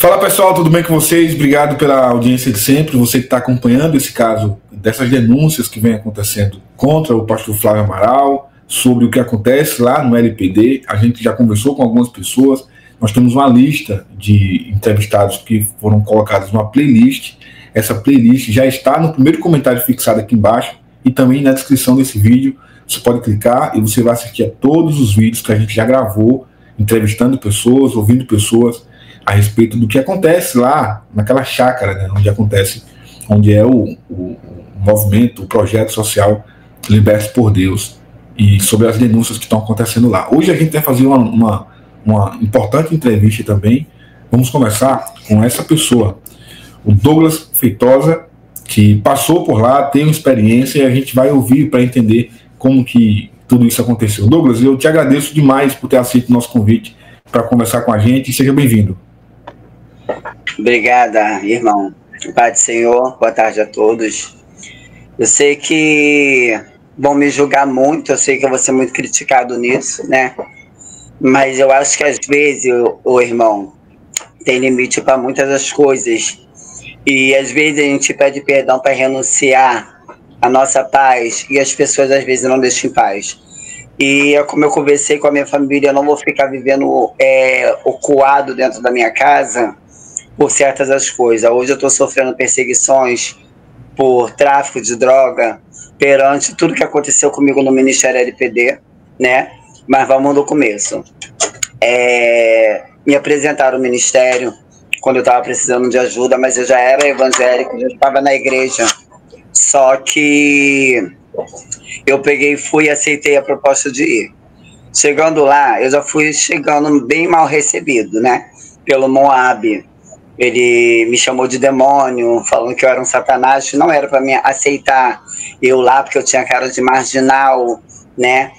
Fala pessoal, tudo bem com vocês? Obrigado pela audiência de sempre, você que está acompanhando esse caso, dessas denúncias que vem acontecendo contra o pastor Flávio Amaral, sobre o que acontece lá no LPD. A gente já conversou com algumas pessoas, nós temos uma lista de entrevistados que foram colocados numa playlist. Essa playlist já está no primeiro comentário fixado aqui embaixo e também na descrição desse vídeo. Você pode clicar e você vai assistir a todos os vídeos que a gente já gravou, entrevistando pessoas, ouvindo pessoas a respeito do que acontece lá naquela chácara, né, onde é o movimento, o projeto social Libertos por Deus, e sobre as denúncias que estão acontecendo lá. Hoje a gente vai fazer uma importante entrevista também. Vamos começar com essa pessoa, o Douglas Feitosa, que passou por lá, tem uma experiência, e a gente vai ouvir para entender como que tudo isso aconteceu. Douglas, eu te agradeço demais por ter aceito o nosso convite para conversar com a gente, e seja bem-vindo. Obrigada, irmão. Pai do Senhor, boa tarde a todos. Eu sei que vão me julgar muito, eu sei que eu vou ser muito criticado nisso, né? Mas eu acho que às vezes, o irmão, tem limite para muitas das coisas. E às vezes a gente pede perdão para renunciar à nossa paz, e as pessoas às vezes não deixam em paz. E é como eu conversei com a minha família, eu não vou ficar vivendo ocuado dentro da minha casa por certas das coisas. Hoje eu estou sofrendo perseguições por tráfico de droga perante tudo que aconteceu comigo no Ministério LPD, né? Mas vamos do começo. Me apresentaram o ministério quando eu estava precisando de ajuda, mas eu já era evangélico, já estava na igreja. Só que eu peguei, fui e aceitei a proposta de ir. Chegando lá, eu já fui chegando bem mal recebido, né? Pelo Moab. Ele me chamou de demônio, falando que eu era um satanás. Não era para mim aceitar eu lá, porque eu tinha cara de marginal, né?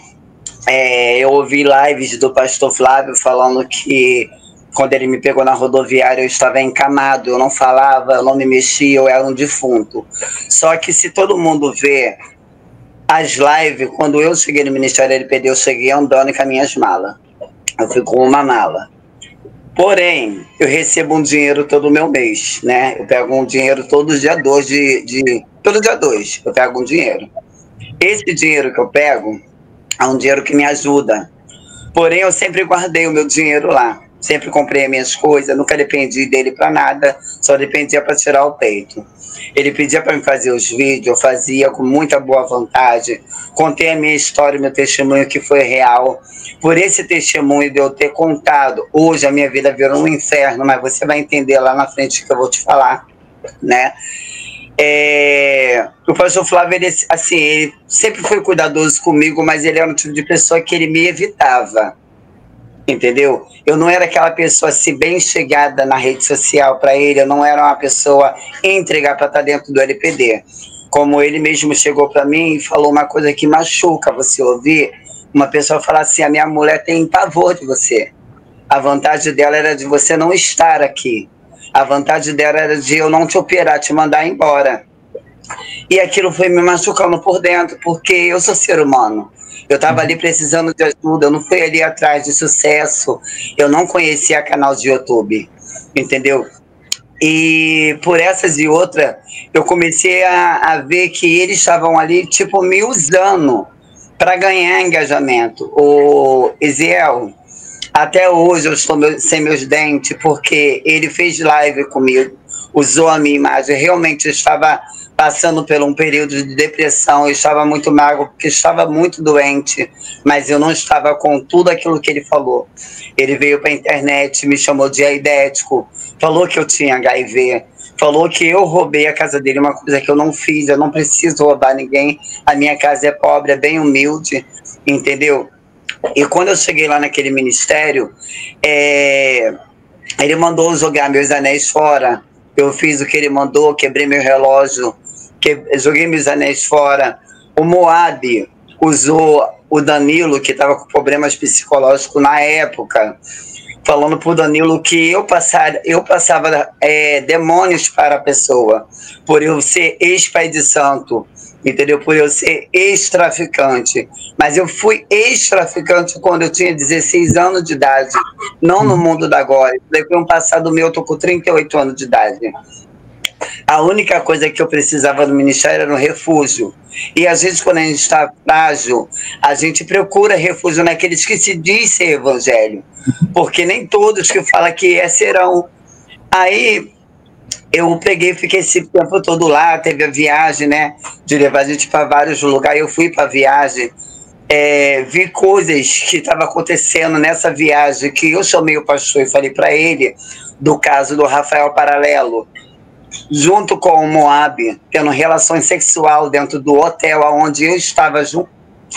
Eu ouvi lives do pastor Flávio falando que quando ele me pegou na rodoviária eu estava encamado, eu não falava, eu não me mexia, eu era um defunto. Só que se todo mundo vê as lives, quando eu cheguei no Ministério LPD, eu cheguei andando com as minhas malas. Eu fui com uma mala. Porém, eu recebo um dinheiro todo meu mês, né? Eu pego um dinheiro todo dia 2 todo dia 2 eu pego um dinheiro. Esse dinheiro que eu pego é um dinheiro que me ajuda. Porém, eu sempre guardei o meu dinheiro lá. Sempre comprei as minhas coisas, nunca dependi dele para nada, só dependia para tirar o peito. Ele pedia para me fazer os vídeos, eu fazia com muita boa vontade. Contei a minha história, meu testemunho que foi real. Por esse testemunho de eu ter contado, hoje a minha vida virou um inferno, mas você vai entender lá na frente que eu vou te falar, né? O pastor Flávio, ele sempre foi cuidadoso comigo, mas ele era um tipo de pessoa que ele me evitava, entendeu? Eu não era aquela pessoa assim bem chegada na rede social para ele, eu não era uma pessoa entregar para estar dentro do LPD. Como ele mesmo chegou para mim e falou uma coisa que machuca você ouvir, uma pessoa falar assim: a minha mulher tem pavor de você. A vontade dela era de você não estar aqui. A vontade dela era de eu não te operar, te mandar embora. E aquilo foi me machucando por dentro, porque eu sou ser humano. Eu estava ali precisando de ajuda, eu não fui ali atrás de sucesso, eu não conhecia canal de YouTube, entendeu? E por essas e outras, eu comecei a ver que eles estavam ali, tipo, me usando para ganhar engajamento. O Eziel, até hoje eu estou sem meus dentes, porque ele fez live comigo, usou a minha imagem. Realmente eu estava passando por um período de depressão, eu estava muito magro, porque estava muito doente, mas eu não estava com tudo aquilo que ele falou. Ele veio para a internet, me chamou de aidético, falou que eu tinha HIV, falou que eu roubei a casa dele, uma coisa que eu não fiz, eu não preciso roubar ninguém, a minha casa é pobre, é bem humilde, entendeu? E quando eu cheguei lá naquele ministério, ele mandou jogar meus anéis fora, eu fiz o que ele mandou, quebrei meu relógio, joguei meus anéis fora. O Moab usou o Danilo, que estava com problemas psicológicos na época, falando pro Danilo que eu passava demônios para a pessoa, por eu ser ex-pai de santo, entendeu? Por eu ser ex-traficante. Mas eu fui ex-traficante quando eu tinha 16 anos de idade, não no mundo da agora. Depois um passado meu, eu tô com 38 anos de idade. A única coisa que eu precisava no ministério era um refúgio. E às vezes, quando a gente está frágil, a gente procura refúgio naqueles que se diz ser evangelho. Porque nem todos que falam que serão. Aí eu peguei, fiquei esse tempo todo lá, teve a viagem, né? De levar a gente para vários lugares. Eu fui para a viagem, vi coisas que estavam acontecendo nessa viagem, que eu chamei o pastor e falei para ele do caso do Rafael Paralelo, junto com o Moab, tendo relações sexuais dentro do hotel onde eu estava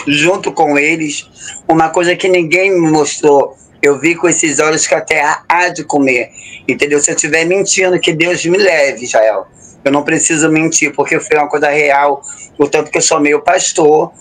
junto com eles, uma coisa que ninguém me mostrou. Eu vi com esses olhos que a terra há de comer, entendeu? Se eu estiver mentindo, que Deus me leve, Jael. Eu não preciso mentir, porque foi uma coisa real. O tanto que eu chamei o pastor,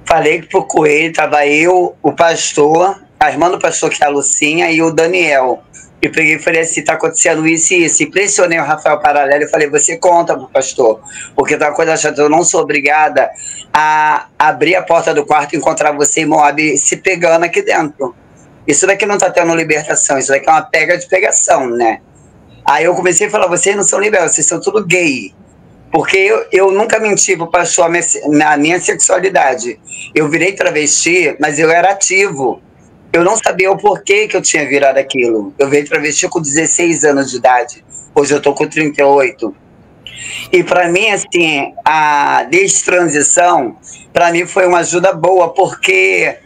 falei pro Coelho, estava eu, o pastor, a irmã do pastor, que é a Lucinha, e o Daniel. E peguei e falei assim, tá acontecendo isso e isso. E pressionei o Rafael Paralelo e falei, você conta pro pastor. Porque tá uma coisa chata, eu não sou obrigada a abrir a porta do quarto e encontrar você e Moab se pegando aqui dentro. Isso daqui não tá tendo libertação, isso daqui é uma pega de pegação, né? Aí eu comecei a falar, vocês não são libertos, vocês são tudo gay. Porque eu nunca menti pro pastor na minha sexualidade. Eu virei travesti, mas eu era ativo. Eu não sabia o porquê que eu tinha virado aquilo. Eu virei travesti com 16 anos de idade. Hoje eu tô com 38. E para mim, assim, a destransição, para mim foi uma ajuda boa, porque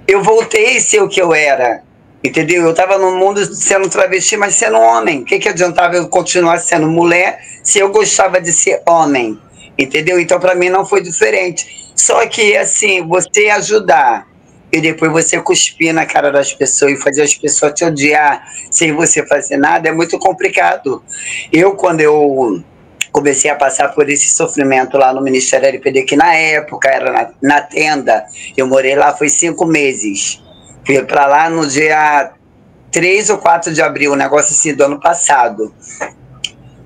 eu voltei a ser o que eu era, entendeu? Eu estava no mundo sendo travesti, mas sendo homem. O que adiantava eu continuar sendo mulher se eu gostava de ser homem, entendeu? Então, para mim, não foi diferente. Só que, assim, você ajudar e depois você cuspir na cara das pessoas e fazer as pessoas te odiar sem você fazer nada é muito complicado. Quando eu comecei a passar por esse sofrimento lá no Ministério LPD, que na época era na tenda, eu morei lá, foi 5 meses. Fui para lá no dia 3 ou 4 de abril, um negócio assim do ano passado.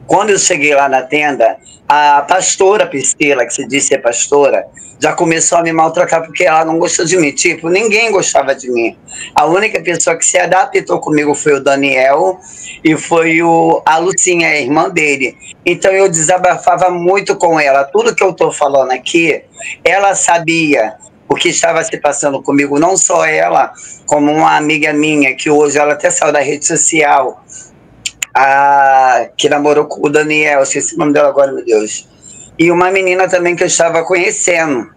Quando eu cheguei lá na tenda, a pastora Priscila, que se diz ser pastora, já começou a me maltratar porque ela não gostou de mim. Tipo, ninguém gostava de mim. A única pessoa que se adaptou comigo foi o Daniel e foi a Lucinha, a irmã dele. Então eu desabafava muito com ela. Tudo que eu estou falando aqui, ela sabia o que estava se passando comigo. Não só ela, como uma amiga minha, que hoje ela até saiu da rede social, que namorou com o Daniel, esqueci o nome dela agora, meu Deus. E uma menina também que eu estava conhecendo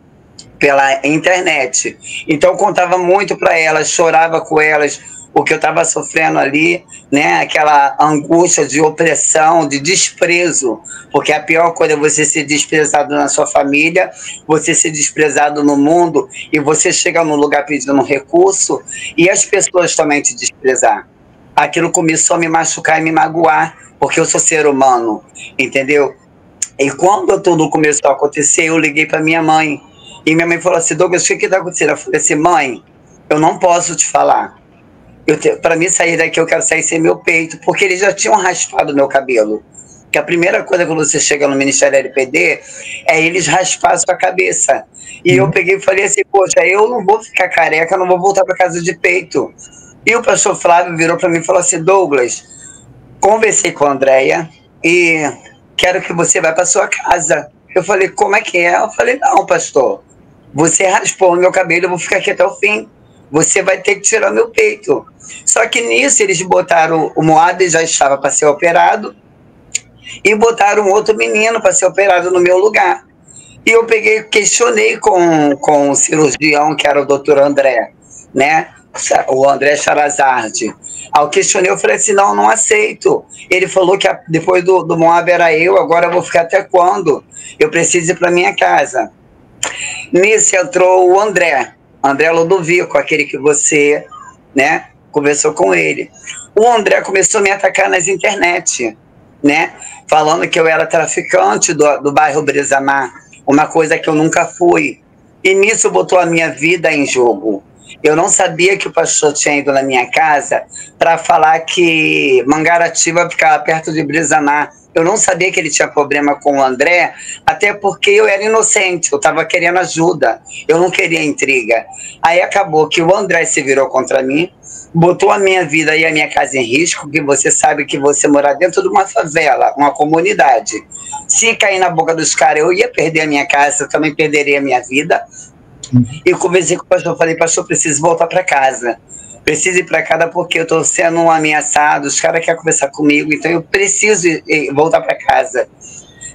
pela internet. Então eu contava muito para elas, chorava com elas o que eu estava sofrendo ali, né? Aquela angústia de opressão, de desprezo, porque a pior coisa é você ser desprezado na sua família, você ser desprezado no mundo e você chega num lugar pedindo um recurso e as pessoas também te desprezar. Aquilo começou a me machucar e me magoar, porque eu sou ser humano, entendeu? E quando tudo começou a acontecer, eu liguei para minha mãe. E minha mãe falou assim, Douglas, o que está acontecendo? Eu falei assim, mãe, eu não posso te falar. Para mim sair daqui, eu quero sair sem meu peito, porque eles já tinham raspado meu cabelo. Que a primeira coisa quando você chega no Ministério LPD é eles raspar a sua cabeça. E eu peguei e falei assim, poxa, eu não vou ficar careca, não vou voltar para casa de peito. E o pastor Flávio virou para mim e falou assim, Douglas, conversei com a Andréia e quero que você vá para sua casa. Eu falei, como é que é? Eu falei, não, pastor, você raspou o meu cabelo, eu vou ficar aqui até o fim. Você vai ter que tirar meu peito. Só que nisso eles botaram, o Moab já estava para ser operado, e botaram outro menino para ser operado no meu lugar. E eu peguei, questionei com o cirurgião, que era o doutor André, né? O André Charazardi. Ao questionei, eu falei assim, não aceito. Ele falou que depois do Moab era eu, agora eu vou ficar até quando? Eu preciso ir para minha casa. Nisso entrou o André Ludovico, aquele que você, né, conversou com ele. O André começou a me atacar nas internet, né, falando que eu era traficante do bairro Brisamar, uma coisa que eu nunca fui. E nisso botou a minha vida em jogo. Eu não sabia que o pastor tinha ido na minha casa para falar que Mangaratiba ficava perto de Brisaná. Eu não sabia que ele tinha problema com o André, até porque eu era inocente, eu estava querendo ajuda, eu não queria intriga. Aí acabou que o André se virou contra mim, botou a minha vida e a minha casa em risco, porque você sabe que você morar dentro de uma favela, uma comunidade. Se cair na boca dos caras, eu ia perder a minha casa, eu também perderia a minha vida. E conversei com o pastor, falei, pastor, preciso voltar para casa. Preciso ir para casa porque eu estou sendo ameaçado, os caras querem conversar comigo, então eu preciso voltar para casa.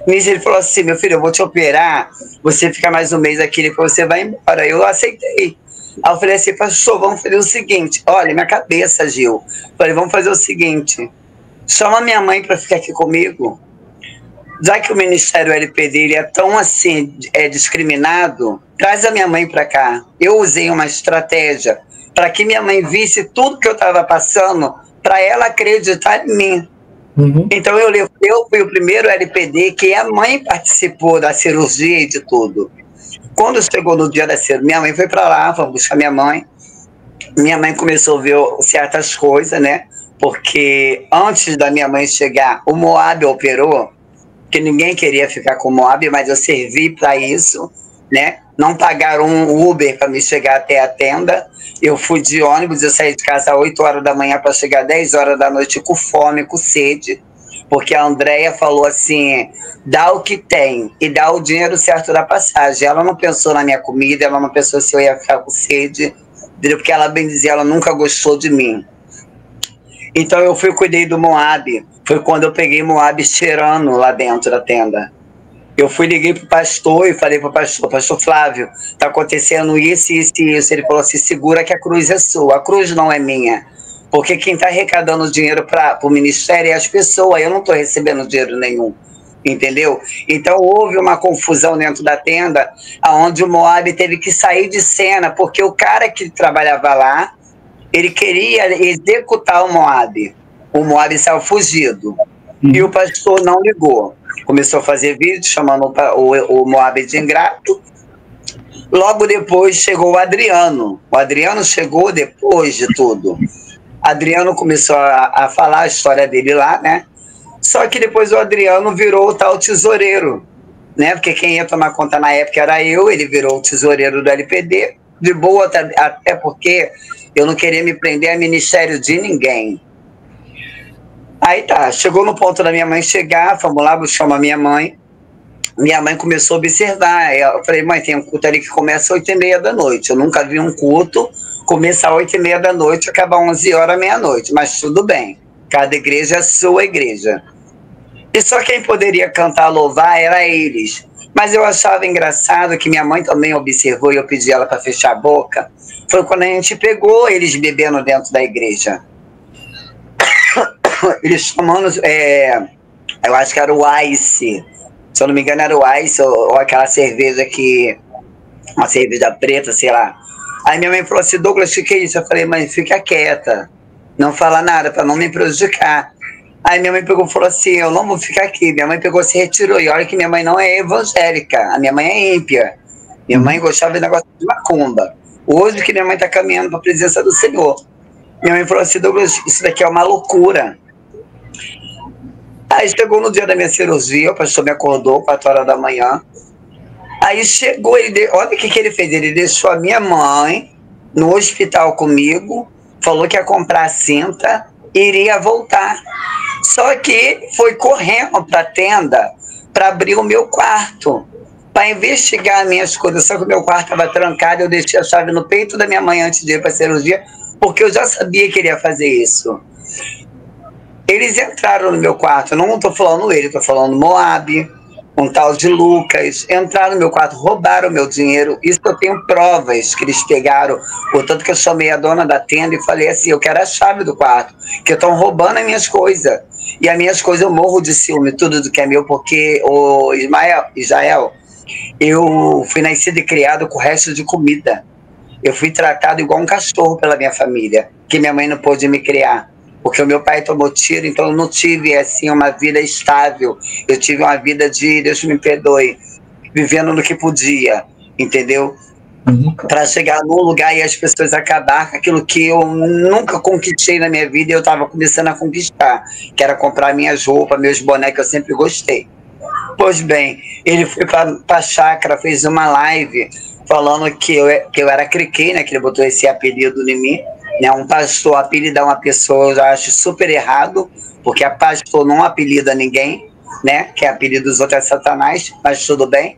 Nisso ele falou assim, meu filho, eu vou te operar, você fica mais um mês aqui, depois você vai embora. Eu aceitei. Aí eu falei assim, pastor, vamos fazer o seguinte, olha, minha cabeça, Gil. Falei, vamos fazer o seguinte, chama minha mãe para ficar aqui comigo. Já que o Ministério LPD ele é tão assim, discriminado, traz a minha mãe para cá. Eu usei uma estratégia para que minha mãe visse tudo que eu estava passando, para ela acreditar em mim. Uhum. Então eu fui o primeiro LPD que a mãe participou da cirurgia e de tudo. Quando chegou no dia da cirurgia, minha mãe foi para lá, vamos buscar minha mãe. Minha mãe começou a ver certas coisas, né? Porque antes da minha mãe chegar, o Moab operou, que ninguém queria ficar com o Moab, mas eu servi para isso, né? Não pagaram um Uber para me chegar até a tenda. Eu fui de ônibus, eu saí de casa às 8 horas da manhã para chegar às 10 horas da noite com fome, com sede, porque a Andréia falou assim, dá o que tem e dá o dinheiro certo da passagem. Ela não pensou na minha comida, ela não pensou se eu ia ficar com sede, porque ela, bem dizia, ela nunca gostou de mim. Então eu cuidei do Moab. Foi quando eu peguei Moab cheirando lá dentro da tenda. Eu liguei pro pastor e falei pro pastor, pastor Flávio, tá acontecendo isso, isso e isso. Ele falou assim, segura que a cruz é sua, a cruz não é minha. Porque quem tá arrecadando dinheiro pro ministério é as pessoas, eu não tô recebendo dinheiro nenhum. Entendeu? Então houve uma confusão dentro da tenda, onde o Moab teve que sair de cena, porque o cara que trabalhava lá, ele queria executar o Moab. O Moab saiu fugido. E o pastor não ligou. Começou a fazer vídeo chamando o Moab de ingrato. Logo depois chegou o Adriano. O Adriano chegou depois de tudo. Adriano começou a falar a história dele lá, né? Só que depois o Adriano virou o tal tesoureiro, né? Porque quem ia tomar conta na época era eu, ele virou o tesoureiro do LPD. De boa, até porque eu não queria me prender a ministério de ninguém. Aí tá, chegou no ponto da minha mãe chegar, vamos lá, buscamos a minha mãe. Minha mãe começou a observar. Eu falei, mãe, tem um culto ali que começa às 8h30 da noite. Eu nunca vi um culto começar às 8h30 da noite e acabar 11 horas, meia-noite. Mas tudo bem, cada igreja é a sua igreja. E só quem poderia cantar, louvar, era eles. Mas eu achava engraçado que minha mãe também observou e eu pedi ela para fechar a boca. Foi quando a gente pegou eles bebendo dentro da igreja. Eles tomando, eu acho que era o Ice, se eu não me engano era o Ice, ou aquela cerveja uma cerveja preta, sei lá. Aí minha mãe falou assim, Douglas, o que é isso? Eu falei, mãe, fica quieta, não fala nada para não me prejudicar. Aí minha mãe pegou e falou assim, eu não vou ficar aqui. Minha mãe pegou e se retirou, e olha que minha mãe não é evangélica, a minha mãe é ímpia. Minha mãe gostava de negócio de macumba. Hoje que minha mãe está caminhando para a presença do Senhor. Minha mãe falou assim, Douglas, isso daqui é uma loucura. Aí chegou no dia da minha cirurgia, o pastor me acordou 4 horas da manhã. Aí chegou, olha o que ele fez, ele deixou a minha mãe no hospital comigo, falou que ia comprar a cinta e iria voltar. Só que foi correndo para a tenda para abrir o meu quarto, para investigar as minhas coisas. Só que o meu quarto estava trancado, eu deixei a chave no peito da minha mãe antes de ir para a cirurgia, porque eu já sabia que ele ia fazer isso. Eles entraram no meu quarto, não estou falando ele, estou falando Moab, um tal de Lucas, entraram no meu quarto, roubaram meu dinheiro. Isso eu tenho provas que eles pegaram, portanto que eu chamei a dona da tenda e falei assim, eu quero a chave do quarto, que estão roubando as minhas coisas. E as minhas coisas eu morro de ciúme, tudo do que é meu, porque o Israel, eu fui nascido e criado com o resto de comida. Eu fui tratado igual um cachorro pela minha família, que minha mãe não pôde me criar. Porque o meu pai tomou tiro, então eu não tive assim uma vida estável. Eu tive uma vida de, Deus me perdoe, vivendo no que podia, entendeu? para chegar num lugar e as pessoas acabar com aquilo que eu nunca conquistei na minha vida e eu estava começando a conquistar, que era comprar minhas roupas, meus bonés que eu sempre gostei. Pois bem, ele foi para a chácara, fez uma live falando que eu era criquei, né, que ele botou esse apelido em mim, né, um pastor apelidar uma pessoa eu já acho super errado, porque a pastor não apelida ninguém, né, que é apelido dos outros é Satanás, mas tudo bem.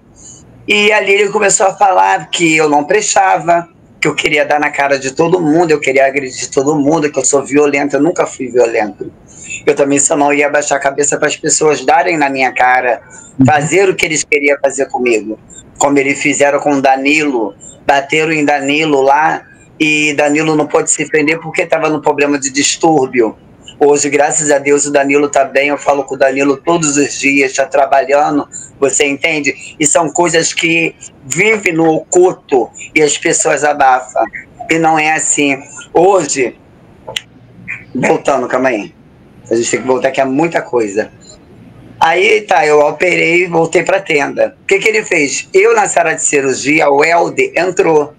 E ali ele começou a falar que eu não prestava, que eu queria dar na cara de todo mundo, eu queria agredir todo mundo, que eu sou violento, eu nunca fui violento. Eu também só não ia baixar a cabeça para as pessoas darem na minha cara, fazer o que eles queriam fazer comigo. Como eles fizeram com o Danilo, bateram em Danilo lá, e Danilo não pôde se prender porque estava no problema de distúrbio. Hoje, graças a Deus, o Danilo está bem, eu falo com o Danilo todos os dias, está trabalhando, você entende? E são coisas que vivem no oculto e as pessoas abafam. E não é assim. Hoje, voltando, calma aí. A gente tem que voltar, que é muita coisa. Aí tá, eu operei e voltei para a tenda. O que ele fez? Eu, na sala de cirurgia, o Helder entrou.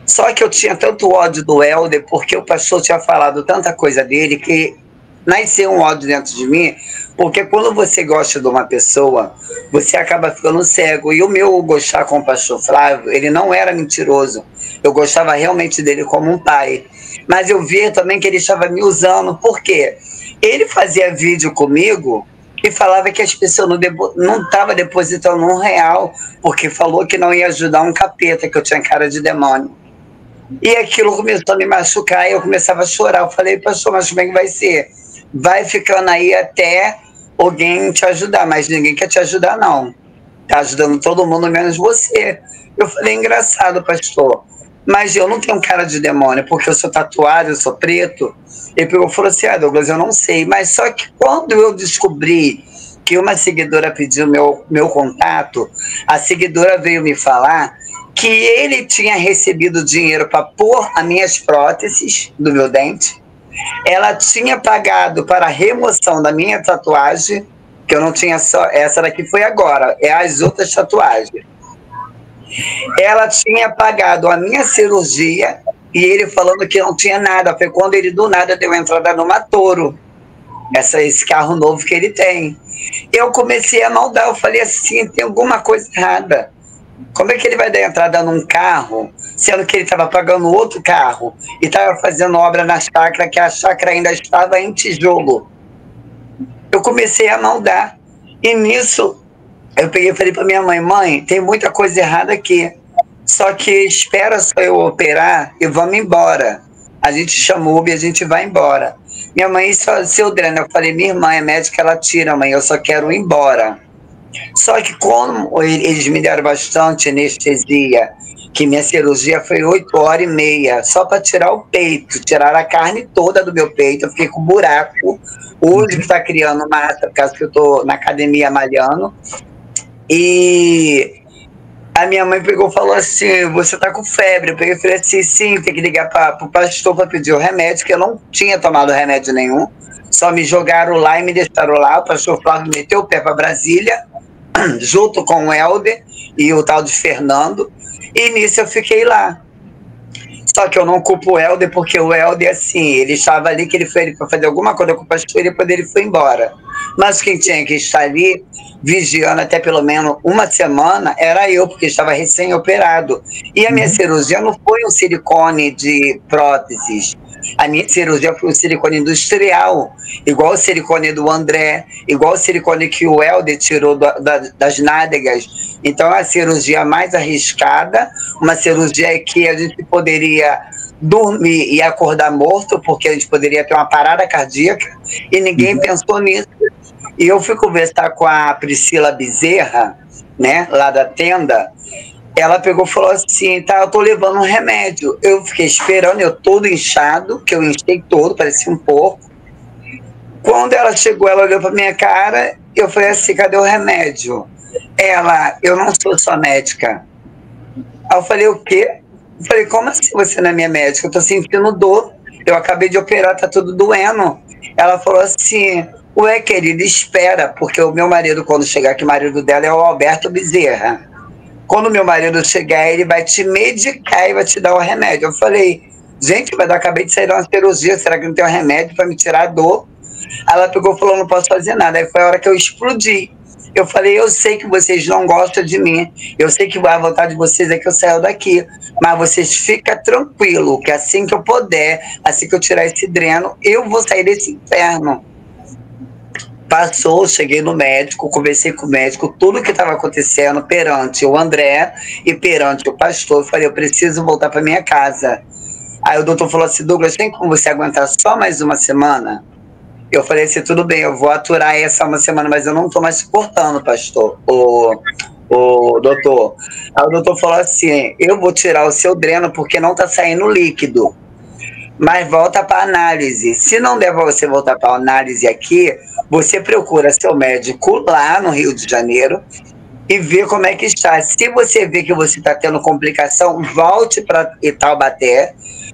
Só que eu tinha tanto ódio do Helder, porque o pastor tinha falado tanta coisa dele, que nasceu um ódio dentro de mim, porque quando você gosta de uma pessoa, você acaba ficando cego. E o meu gostar com o pastor Flávio, ele não era mentiroso. Eu gostava realmente dele como um pai. Mas eu via também que ele estava me usando. Por quê? Ele fazia vídeo comigo e falava que as pessoas não estavam depositando R$1, porque falou que não ia ajudar um capeta, que eu tinha cara de demônio. E aquilo começou a me machucar e eu começava a chorar. Eu falei, pastor, mas como é que vai ser? Vai ficando aí até alguém te ajudar, mas ninguém quer te ajudar, não. Tá ajudando todo mundo, menos você. Eu falei, engraçado, pastor, mas eu não tenho cara de demônio, porque eu sou tatuado, eu sou preto. Ele pegou e falou assim, Douglas, eu não sei, mas só que quando eu descobri que uma seguidora pediu meu contato, a seguidora veio me falar que ele tinha recebido dinheiro para pôr as minhas próteses do meu dente, ela tinha pagado para a remoção da minha tatuagem, que eu não tinha só, essa daqui foi agora, é as outras tatuagens. Ela tinha pagado a minha cirurgia e ele falando que não tinha nada, foi quando ele do nada deu entrada numa Toro, esse carro novo que ele tem. Eu comecei a maldar, eu falei assim, tem alguma coisa errada. Como é que ele vai dar entrada num carro, sendo que ele estava pagando outro carro e estava fazendo obra na chácara, que a chácara ainda estava em tijolo? Eu comecei a maldar. E nisso, eu peguei e falei para minha mãe, mãe, tem muita coisa errada aqui. Só que espera só eu operar e vamos embora. A gente chama o Uber e a gente vai embora. Minha mãe, seu Dreno, eu falei, minha irmã é médica, ela tira, mãe, eu só quero ir embora. Só que como eles me deram bastante anestesia, que minha cirurgia foi 8h30, só para tirar o peito, tirar a carne toda do meu peito, eu fiquei com buraco. Hoje está criando massa, por causa que eu estou na academia malhando. E a minha mãe pegou e falou assim, você tá com febre? Eu peguei e falei assim, sim, tem que ligar para o pastor para pedir o remédio, que eu não tinha tomado remédio nenhum. Só me jogaram lá e me deixaram lá. O pastor Flávio meteu o pé para Brasília, junto com o Helder e o tal de Fernando, e nisso eu fiquei lá. Só que eu não culpo o Helder, porque o Helder, assim, ele estava ali, que ele foi para fazer alguma coisa com o pastor e depois ele foi embora. Mas quem tinha que estar ali, vigiando até pelo menos uma semana, era eu, porque estava recém-operado. E a minha cirurgia não foi um silicone de próteses. A minha cirurgia foi um silicone industrial, igual o silicone do André, igual o silicone que o Helder tirou das nádegas. Então, é a cirurgia mais arriscada, uma cirurgia que a gente poderia dormir e acordar morto, porque a gente poderia ter uma parada cardíaca, e ninguém pensou nisso. E eu fui conversar com a Priscila Bezerra, né, lá da tenda. Ela pegou e falou assim, tá, eu tô levando um remédio. Eu fiquei esperando, eu todo inchado, que eu inchei todo, parecia um porco. Quando ela chegou, ela olhou pra minha cara, eu falei assim, cadê o remédio? Ela, eu não sou sua médica. Aí eu falei, o quê? Eu falei, como assim você não é minha médica? Eu tô sentindo dor, eu acabei de operar, tá tudo doendo. Ela falou assim, ué, querida, espera, porque o meu marido, quando chegar aqui, o marido dela é o Alberto Bezerra. quando meu marido chegar, ele vai te medicar e vai te dar o remédio. Eu falei, gente, mas eu acabei de sair de uma cirurgia, será que não tem um remédio para me tirar a dor? Ela pegou e falou, não posso fazer nada. Aí foi a hora que eu explodi. Eu falei, eu sei que vocês não gostam de mim, eu sei que a vontade de vocês é que eu saia daqui, mas vocês ficam tranquilo, que assim que eu puder, assim que eu tirar esse dreno, eu vou sair desse inferno. Passou, cheguei no médico, conversei com o médico, tudo que estava acontecendo perante o André e perante o pastor, eu falei, eu preciso voltar para minha casa. Aí o doutor falou assim, Douglas, tem como você aguentar só mais uma semana? Eu falei assim, tudo bem, eu vou aturar essa uma semana, mas eu não estou mais suportando, pastor, o doutor. Aí o doutor falou assim, eu vou tirar o seu dreno porque não está saindo líquido, mas volta para análise. Se não der para você voltar para análise aqui, você procura seu médico lá no Rio de Janeiro e vê como é que está. Se você vê que você está tendo complicação, volte para Taubaté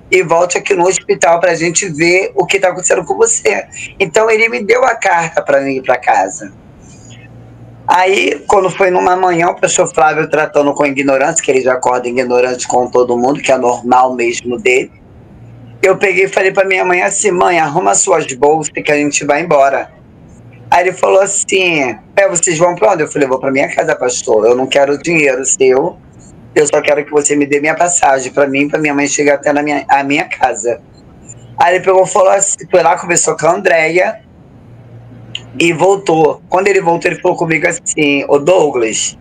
e volte aqui no hospital para a gente ver o que está acontecendo com você. Então ele me deu a carta para mim ir para casa. Aí, quando foi numa manhã, o professor Flávio tratando com ignorância, que ele já acorda ignorante com todo mundo, que é normal mesmo dele, eu peguei e falei para minha mãe assim, mãe, arruma suas bolsas que a gente vai embora. Aí ele falou assim, vocês vão para onde? Eu falei, vou para minha casa, pastor, eu não quero dinheiro seu, eu só quero que você me dê minha passagem para mim, para minha mãe chegar até a minha casa. Aí ele pegou e falou assim, foi lá, conversou com a Andréia e voltou. Quando ele voltou, ele falou comigo assim, ô Douglas,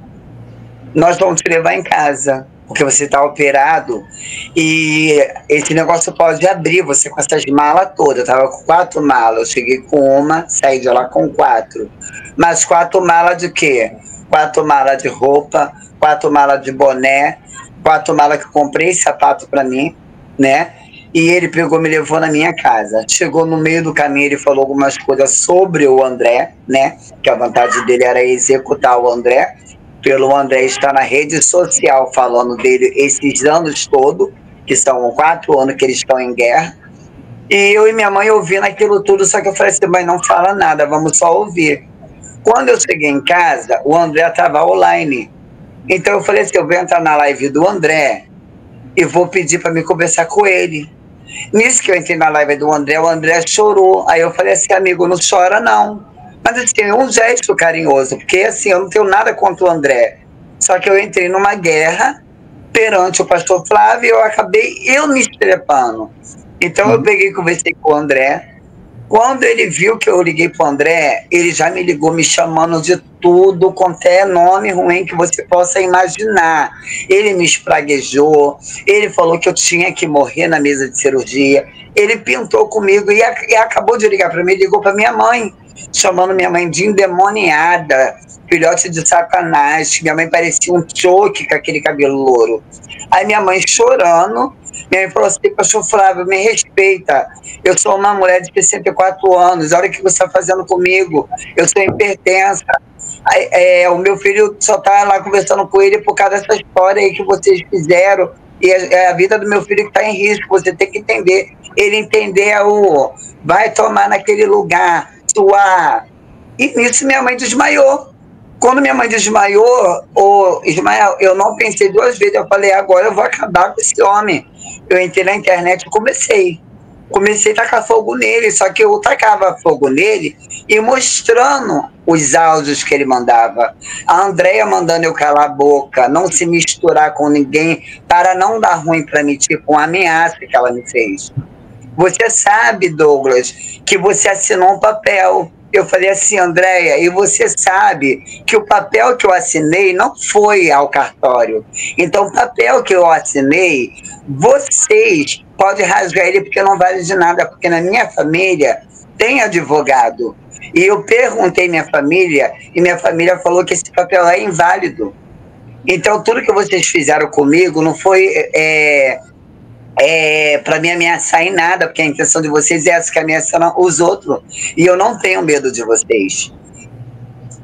nós vamos te levar em casa, porque você está operado e esse negócio pode abrir, você com essas malas todas. Eu estava com 4 malas, eu cheguei com uma, saí de lá com 4. Mas 4 malas de quê? 4 malas de roupa, 4 malas de boné, 4 malas que eu comprei sapato para mim, né? E ele pegou, me levou na minha casa. Chegou no meio do caminho, ele falou algumas coisas sobre o André, né? Que a vontade dele era executar o André. Pelo André estar na rede social falando dele esses anos todos, que são 4 anos que eles estão em guerra. E eu e minha mãe ouvindo aquilo tudo, só que eu falei assim, mãe, não fala nada, vamos só ouvir. Quando eu cheguei em casa, o André estava online. Então eu falei assim, eu vou entrar na live do André e vou pedir para me conversar com ele. Nisso que eu entrei na live do André, o André chorou. Aí eu falei assim, amigo, não chora não. Mas assim, é um gesto carinhoso, porque assim, eu não tenho nada contra o André. Só que eu entrei numa guerra perante o pastor Flávio e eu acabei me estrepando. Então eu peguei e conversei com o André. Quando ele viu que eu liguei pro André, ele já me ligou me chamando de tudo, quanto é nome ruim que você possa imaginar. Ele me espraguejou, ele falou que eu tinha que morrer na mesa de cirurgia, ele pintou comigo e acabou de ligar para mim, ligou para minha mãe, chamando minha mãe de endemoniada, filhote de satanás, minha mãe parecia um choque com aquele cabelo louro. Aí minha mãe chorando, minha mãe falou assim, pastor Flávio, me respeita, eu sou uma mulher de 64 anos, olha o que você está fazendo comigo, eu sou hipertensa, o meu filho só está lá conversando com ele por causa dessa história aí que vocês fizeram, e é a vida do meu filho que está em risco, você tem que entender, ele entender vai tomar naquele lugar, e nisso minha mãe desmaiou. Quando minha mãe desmaiou, Ismael, eu não pensei 2 vezes, eu falei, agora eu vou acabar com esse homem. Eu entrei na internet e comecei a tacar fogo nele, só que eu tacava fogo nele e mostrando os áudios que ele mandava. A Andréia mandando eu calar a boca, não se misturar com ninguém, para não dar ruim para mim, tipo uma ameaça que ela me fez. Você sabe, Douglas, que você assinou um papel. Eu falei assim, Andréia, e você sabe que o papel que eu assinei não foi ao cartório. Então, o papel que eu assinei, vocês podem rasgar ele porque não vale de nada, porque na minha família tem advogado. E eu perguntei minha família, e minha família falou que esse papel é inválido. Então, tudo que vocês fizeram comigo não foi para me ameaçar em nada, porque a intenção de vocês é essa, que ameaçam os outros, e eu não tenho medo de vocês.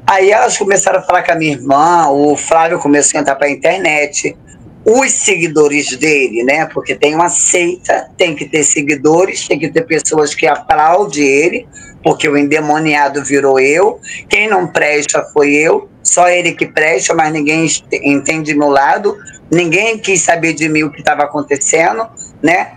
Aí elas começaram a falar com a minha irmã, o Flávio começou a entrar para a internet, os seguidores dele, né? Porque tem uma seita, tem que ter seguidores, tem que ter pessoas que aplaudem ele, porque o endemoniado virou eu, quem não presta foi eu, só ele que presta, mas ninguém entende meu lado, ninguém quis saber de mim o que estava acontecendo, né?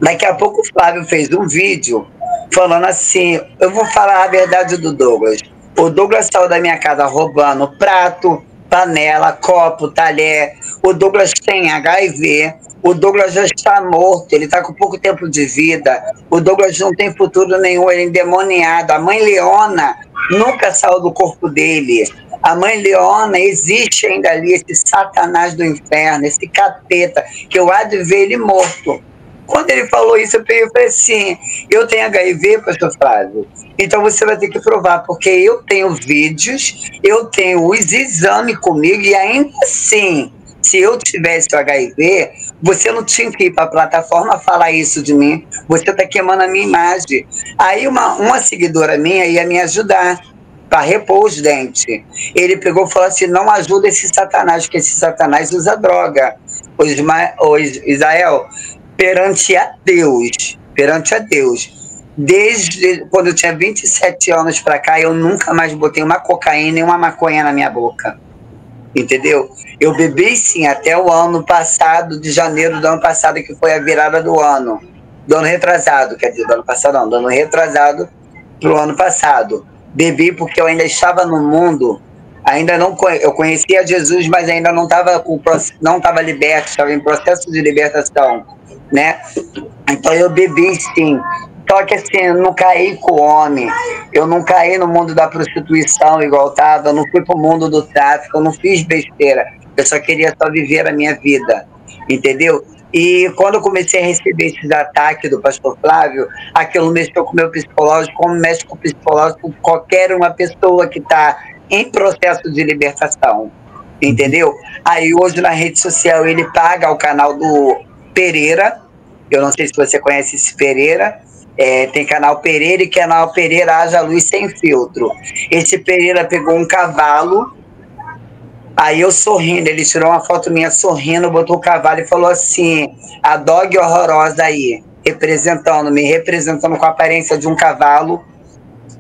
Daqui a pouco o Flávio fez um vídeo falando assim, eu vou falar a verdade do Douglas. O Douglas saiu da minha casa roubando prato, panela, copo, talher. O Douglas tem HIV. O Douglas já está morto, ele está com pouco tempo de vida. O Douglas não tem futuro nenhum, ele é endemoniado. A mãe Leona nunca saiu do corpo dele. A mãe Leona existe ainda ali, esse satanás do inferno, esse capeta, que eu há de ver ele morto. Quando ele falou isso, eu falei assim, eu tenho HIV, pastor Flávio, então você vai ter que provar, porque eu tenho vídeos, eu tenho os exames comigo, e ainda assim, se eu tivesse o HIV, você não tinha que ir para a plataforma falar isso de mim, você está queimando a minha imagem. Aí uma seguidora minha ia me ajudar para repor os dentes. Ele pegou e falou assim, não ajuda esse satanás, porque esse satanás usa droga. Israel, perante a Deus, desde quando eu tinha 27 anos para cá, eu nunca mais botei uma cocaína e uma maconha na minha boca, entendeu? Eu bebi sim até o ano passado, de janeiro do ano passado, que foi a virada do ano retrasado, quer dizer, do ano passado não, do ano retrasado pro ano passado. Bebi porque eu ainda estava no mundo, ainda não, eu conhecia Jesus, mas ainda não estava liberto, estava em processo de libertação, né? Então eu bebi sim, só que assim, eu não caí com o homem, eu não caí no mundo da prostituição igual estava, eu não fui pro mundo do tráfico, eu não fiz besteira, eu só queria só viver a minha vida, entendeu? E quando eu comecei a receber esses ataques do pastor Flávio, aquilo mexeu com o meu psicológico, como mexe com o psicológico de qualquer uma pessoa que está em processo de libertação, entendeu? Aí hoje na rede social ele paga o canal do Pereira, eu não sei se você conhece esse Pereira, tem canal Pereira e canal Pereira Haja Luz Sem Filtro. Esse Pereira pegou um cavalo, aí eu sorrindo, ele tirou uma foto minha sorrindo, botou o cavalo e falou assim, a dog horrorosa aí, me representando com a aparência de um cavalo.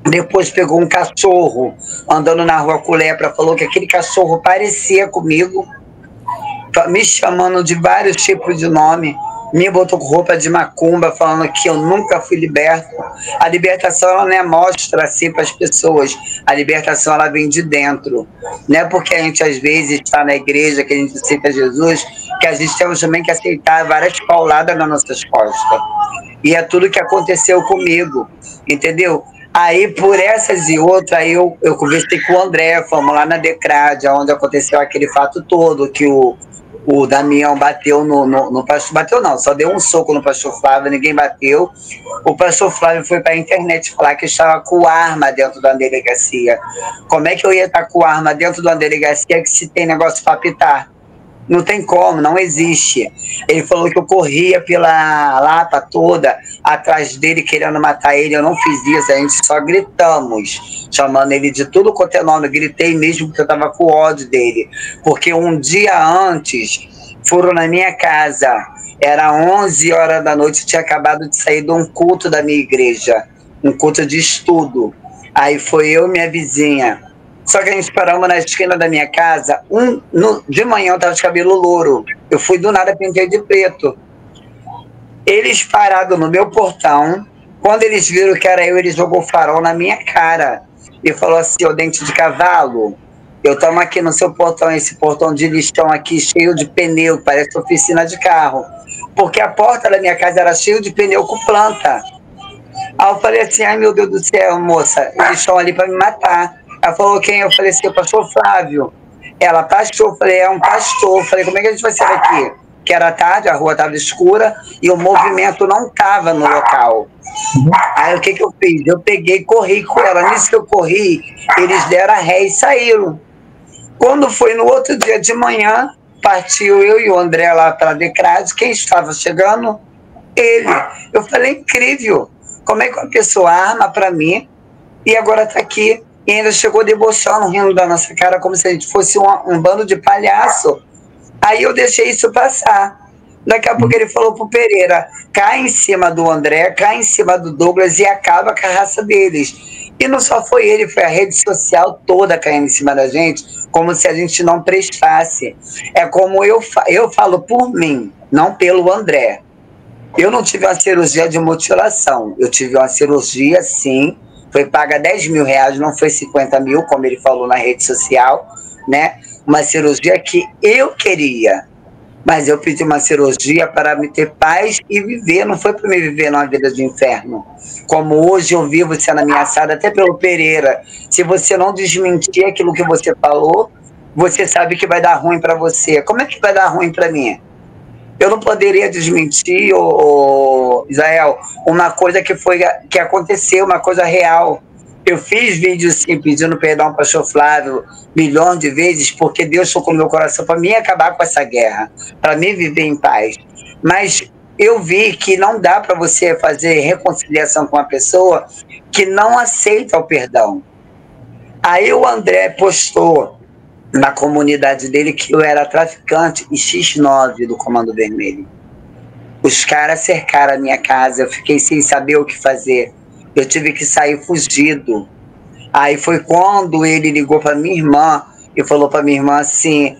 Depois pegou um cachorro andando na rua com lepra, falou que aquele cachorro parecia comigo, me chamando de vários tipos de nome, me botou com roupa de macumba, falando que eu nunca fui liberto. A libertação ela não é mostra assim para as pessoas, a libertação ela vem de dentro, não é porque a gente às vezes está na igreja, que a gente aceita Jesus, que a gente temos também que aceitar várias pauladas nas nossas costas, e é tudo que aconteceu comigo, entendeu? Aí, por essas e outras, aí eu conversei com o André, fomos lá na Decrade, onde aconteceu aquele fato todo, que o Damião bateu no pastor, bateu não, só deu um soco no pastor Flávio, ninguém bateu. O pastor Flávio foi para a internet falar que estava com arma dentro da delegacia. Como é que eu ia estar com arma dentro da delegacia que se tem negócio para apitar? Não tem como, não existe. Ele falou que eu corria pela Lapa toda, atrás dele, querendo matar ele. Eu não fiz isso, a gente só gritamos, chamando ele de tudo quanto é nome. Eu gritei mesmo porque eu estava com ódio dele. Porque um dia antes, foram na minha casa, era 11 horas da noite, eu tinha acabado de sair de um culto da minha igreja, um culto de estudo. Aí foi eu e minha vizinha. Só que a gente paramos na esquina da minha casa, de manhã eu tava de cabelo louro, eu fui do nada, pintei de preto. Eles pararam no meu portão, quando eles viram que era eu, eles jogou farol na minha cara e falou assim, ô dente de cavalo, eu estamos aqui no seu portão, esse portão de lixão aqui cheio de pneu, parece oficina de carro, porque a porta da minha casa era cheia de pneu com planta. Aí eu falei assim, ai meu Deus do céu, moça, eles estão ali para me matar. Ela falou, quem? Eu falei assim, o pastor Flávio. Ela, pastor? Eu falei, é um pastor. Eu falei, como é que a gente vai sair daqui? Que era tarde, a rua estava escura e o movimento não estava no local. Aí o que eu fiz? Eu peguei e corri com ela. Nisso que eu corri, eles deram a ré e saíram. Quando foi no outro dia de manhã, partiu eu e o André lá para a Decrade. Quem estava chegando? Ele. Eu falei, incrível. Como é que uma pessoa arma para mim e agora está aqui? E ainda chegou debochando, rindo da nossa cara, como se a gente fosse um bando de palhaço. Aí eu deixei isso passar. Daqui a pouco ele falou pro Pereira, cai em cima do André, cai em cima do Douglas e acaba com a raça deles. E não só foi ele, foi a rede social toda caindo em cima da gente, como se a gente não prestasse. É como eu falo por mim, não pelo André. Eu não tive uma cirurgia de mutilação, eu tive uma cirurgia, sim, foi paga R$10.000, não foi 50 mil, como ele falou na rede social, né? Uma cirurgia que eu queria. Mas eu pedi uma cirurgia para me ter paz e viver, não foi para me viver numa vida de inferno. Como hoje eu vivo sendo ameaçada até pelo Pereira. Se você não desmentir aquilo que você falou, você sabe que vai dar ruim para você. Como é que vai dar ruim para mim? Eu não poderia desmentir, Israel, uma coisa que aconteceu, uma coisa real. Eu fiz vídeos sim, pedindo perdão para o pastor Flávio milhões de vezes, porque Deus tocou no meu coração para mim acabar com essa guerra, para mim viver em paz. Mas eu vi que não dá para você fazer reconciliação com uma pessoa que não aceita o perdão. Aí o André postou na comunidade dele que eu era traficante e X9 do Comando Vermelho. Os caras cercaram a minha casa, eu fiquei sem saber o que fazer. Eu tive que sair fugido. Aí foi quando ele ligou para minha irmã e falou para minha irmã assim,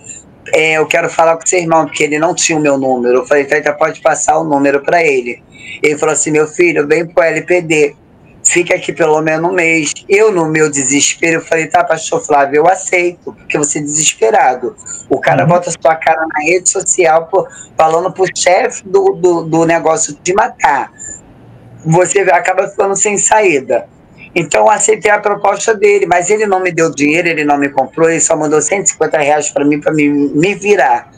eu quero falar com seu irmão, porque ele não tinha o meu número. Eu falei, então pode passar o número para ele. Ele falou assim, meu filho, vem pro LPD, fica aqui pelo menos um mês. Eu, no meu desespero, eu falei, tá, pastor Flávio, eu aceito, porque você é desesperado. O cara bota sua cara na rede social falando pro chefe do negócio de matar. Você acaba ficando sem saída. Então eu aceitei a proposta dele, mas ele não me deu dinheiro, ele não me comprou, ele só mandou R$150 para mim me virar.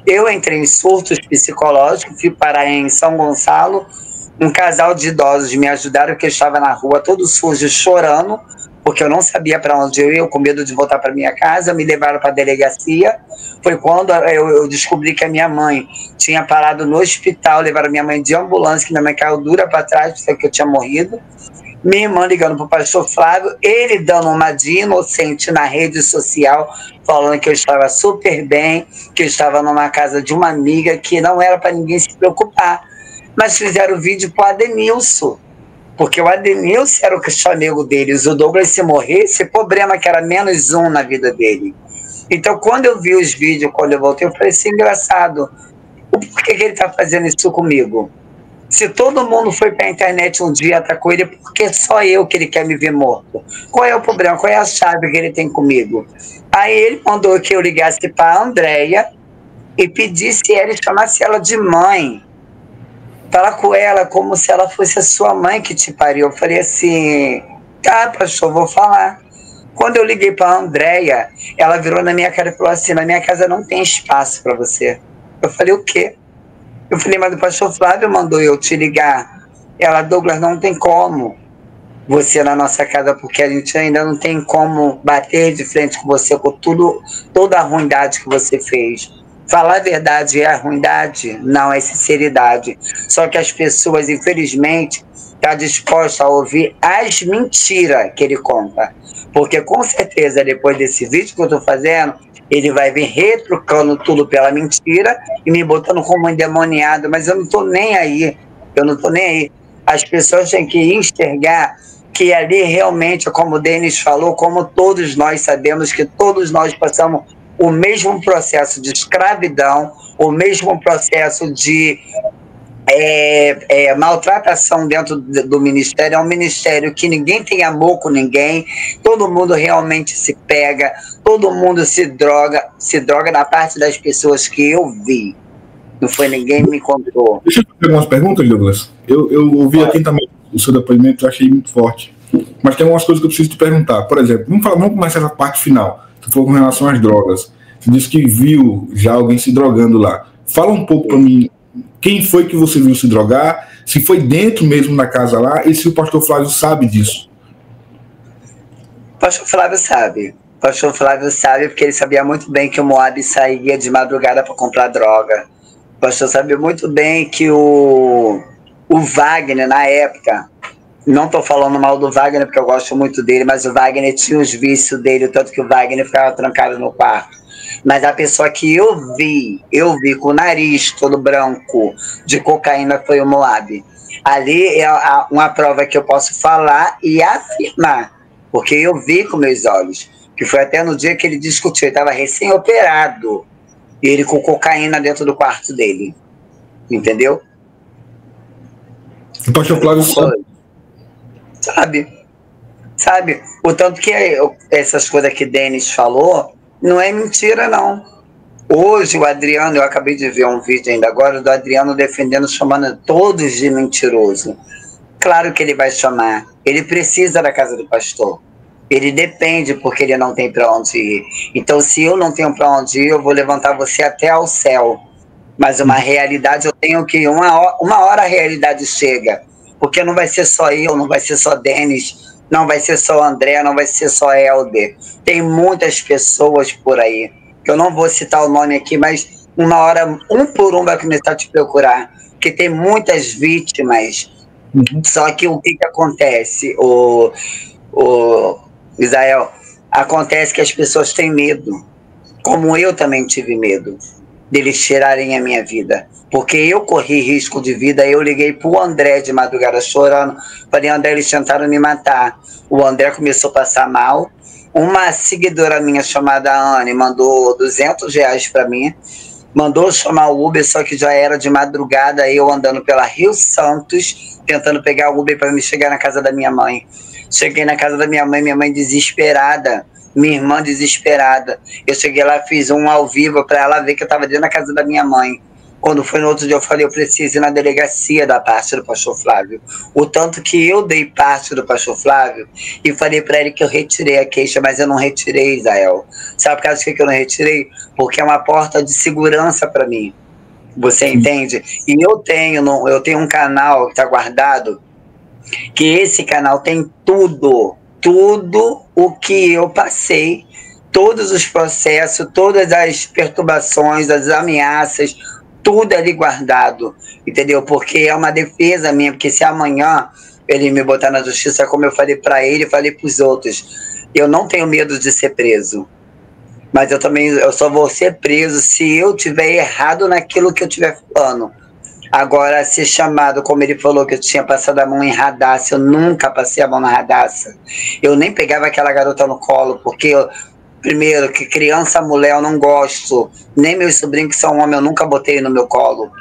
Eu entrei em surtos psicológicos, fui parar em São Gonçalo, um casal de idosos me ajudaram, porque eu estava na rua todo sujo, chorando, porque eu não sabia para onde eu ia, com medo de voltar para minha casa, me levaram para a delegacia. Foi quando eu descobri que a minha mãe tinha parado no hospital, levaram minha mãe de ambulância, que minha mãe caiu dura para trás, pensei que eu tinha morrido. Minha irmã ligando para o pastor Flávio, ele dando uma de inocente na rede social, falando que eu estava super bem, que eu estava numa casa de uma amiga, que não era para ninguém se preocupar. Mas fizeram o vídeo para o Adenilson, porque o Adenilson era o chamego deles. O Douglas, se morresse, problema que era menos um na vida dele. Então, quando eu vi os vídeos, quando eu voltei, eu falei assim, engraçado, por que ele está fazendo isso comigo? Se todo mundo foi para a internet um dia e atacou ele, por que só eu que ele quer me ver morto? Qual é o problema? Qual é a chave que ele tem comigo? Aí ele mandou que eu ligasse para a Andréia e pedisse ela e chamasse ela de mãe. Falar com ela como se ela fosse a sua mãe que te pariu. Eu falei assim, tá, pastor, vou falar. Quando eu liguei para a Andréia, ela virou na minha cara e falou assim, na minha casa não tem espaço para você. Eu falei, o quê? Eu falei, mas o pastor Flávio mandou eu te ligar. Ela, Douglas, não tem como você na nossa casa, porque a gente ainda não tem como bater de frente com você com toda a ruindade que você fez. Falar a verdade é a ruindade? Não, é sinceridade. Só que as pessoas, infelizmente, estão dispostas a ouvir as mentiras que ele conta. Porque com certeza, depois desse vídeo que eu estou fazendo, ele vai vir retrucando tudo pela mentira e me botando como endemoniado, mas eu não estou nem aí. Eu não estou nem aí. As pessoas têm que enxergar que ali realmente, como o Denis falou, como todos nós sabemos que todos nós passamos o mesmo processo de escravidão, o mesmo processo de maltratação dentro do ministério. É um ministério que ninguém tem amor com ninguém, todo mundo realmente se pega, todo mundo se droga na parte das pessoas que eu vi. Não foi ninguém me contou. Deixa eu fazer algumas perguntas, Douglas. Eu ouvi aqui também o seu depoimento, eu achei muito forte. Mas tem algumas coisas que eu preciso te perguntar. Por exemplo, vamos começar essa parte final. Você falou com relação às drogas. Você disse que viu já alguém se drogando lá. Fala um pouco para mim, quem foi que você viu se drogar, se foi dentro mesmo da casa lá, e se o pastor Flávio sabe disso. O pastor Flávio sabe. O pastor Flávio sabe porque ele sabia muito bem que o Moab saía de madrugada para comprar droga. O pastor sabia muito bem que o Wagner, na época, não estou falando mal do Wagner porque eu gosto muito dele, mas o Wagner tinha os vícios dele, tanto que o Wagner ficava trancado no quarto. Mas a pessoa que eu vi com o nariz todo branco de cocaína foi o Moab. Ali é uma prova que eu posso falar e afirmar, porque eu vi com meus olhos, que foi até no dia que ele discutiu, ele estava recém-operado, e ele com cocaína dentro do quarto dele, entendeu? O pastor Flávio sabe, o tanto que essas coisas que Denis falou, não é mentira não. Hoje o Adriano, eu acabei de ver um vídeo ainda agora do Adriano defendendo, chamando todos de mentiroso. Claro que ele vai chamar. Ele precisa da casa do pastor. Ele depende porque ele não tem para onde ir. Então, se eu não tenho para onde ir, eu vou levantar você até ao céu. Mas uma realidade, eu tenho que... Uma hora a realidade chega. Porque não vai ser só eu, não vai ser só Denis, não vai ser só André, não vai ser só Helder. Tem muitas pessoas por aí. Eu não vou citar o nome aqui, mas uma hora, um por um vai começar a te procurar, porque tem muitas vítimas. Só que o que acontece, o Israel? Acontece que as pessoas têm medo, como eu também tive medo, deles tirarem a minha vida, porque eu corri risco de vida. Eu liguei pro André de madrugada chorando, falei, André, eles tentaram me matar. O André começou a passar mal. Uma seguidora minha chamada Anne mandou R$200 para mim, mandou chamar o Uber, só que já era de madrugada, eu andando pela Rio Santos, tentando pegar o Uber para me chegar na casa da minha mãe. Cheguei na casa da minha mãe desesperada, minha irmã desesperada. Eu cheguei lá, fiz um ao vivo para ela ver que eu estava dentro da casa da minha mãe. Quando foi no outro dia, eu falei, eu preciso ir na delegacia da parte do pastor Flávio. O tanto que eu dei parte do pastor Flávio e falei para ele que eu retirei a queixa, mas eu não retirei, Israel. Sabe por causa que eu não retirei? Porque é uma porta de segurança para mim. Você entende? E eu tenho um canal que está guardado, que esse canal tem tudo o que eu passei, todos os processos, todas as perturbações, as ameaças, tudo ali guardado, entendeu? Porque é uma defesa minha, porque se amanhã ele me botar na justiça, como eu falei para ele, falei para os outros, eu não tenho medo de ser preso, mas eu só vou ser preso se eu tiver errado naquilo que eu estiver falando. Agora, ser chamado, como ele falou que eu tinha passado a mão em Radassa, eu nunca passei a mão na Radassa. Eu nem pegava aquela garota no colo, porque primeiro, que criança, mulher, eu não gosto. Nem meus sobrinhos que são homens, eu nunca botei no meu colo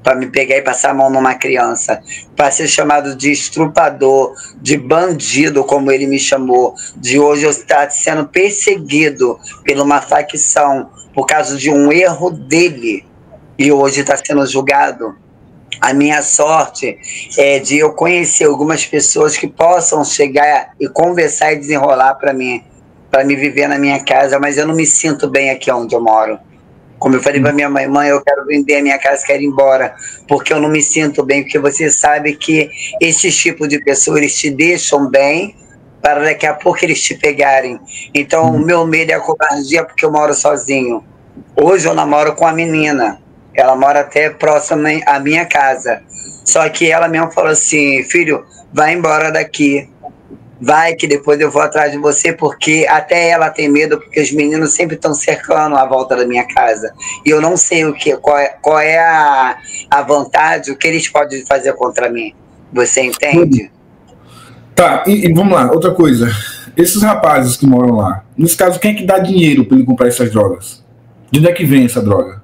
para me pegar e passar a mão numa criança. Para ser chamado de estrupador, de bandido, como ele me chamou, de hoje eu estar sendo perseguido por uma facção por causa de um erro dele e hoje está sendo julgado. A minha sorte é de eu conhecer algumas pessoas que possam chegar e conversar e desenrolar para mim viver na minha casa, mas eu não me sinto bem aqui onde eu moro. Como eu falei para minha mãe, eu quero vender a minha casa, quero ir embora, porque eu não me sinto bem, porque você sabe que esse tipo de pessoa, eles te deixam bem, para daqui a pouco eles te pegarem. Então, o meu medo é a covardia, porque eu moro sozinho. Hoje eu namoro com a menina, ela mora até próxima à minha casa, só que ela mesmo falou assim, filho, vai embora daqui, vai que depois eu vou atrás de você, porque até ela tem medo, porque os meninos sempre estão cercando a volta da minha casa. E eu não sei qual é a vontade, o que eles podem fazer contra mim. Você entende? Tá, e vamos lá, outra coisa. Esses rapazes que moram lá, nesse caso, quem é que dá dinheiro para ele comprar essas drogas? De onde é que vem essa droga?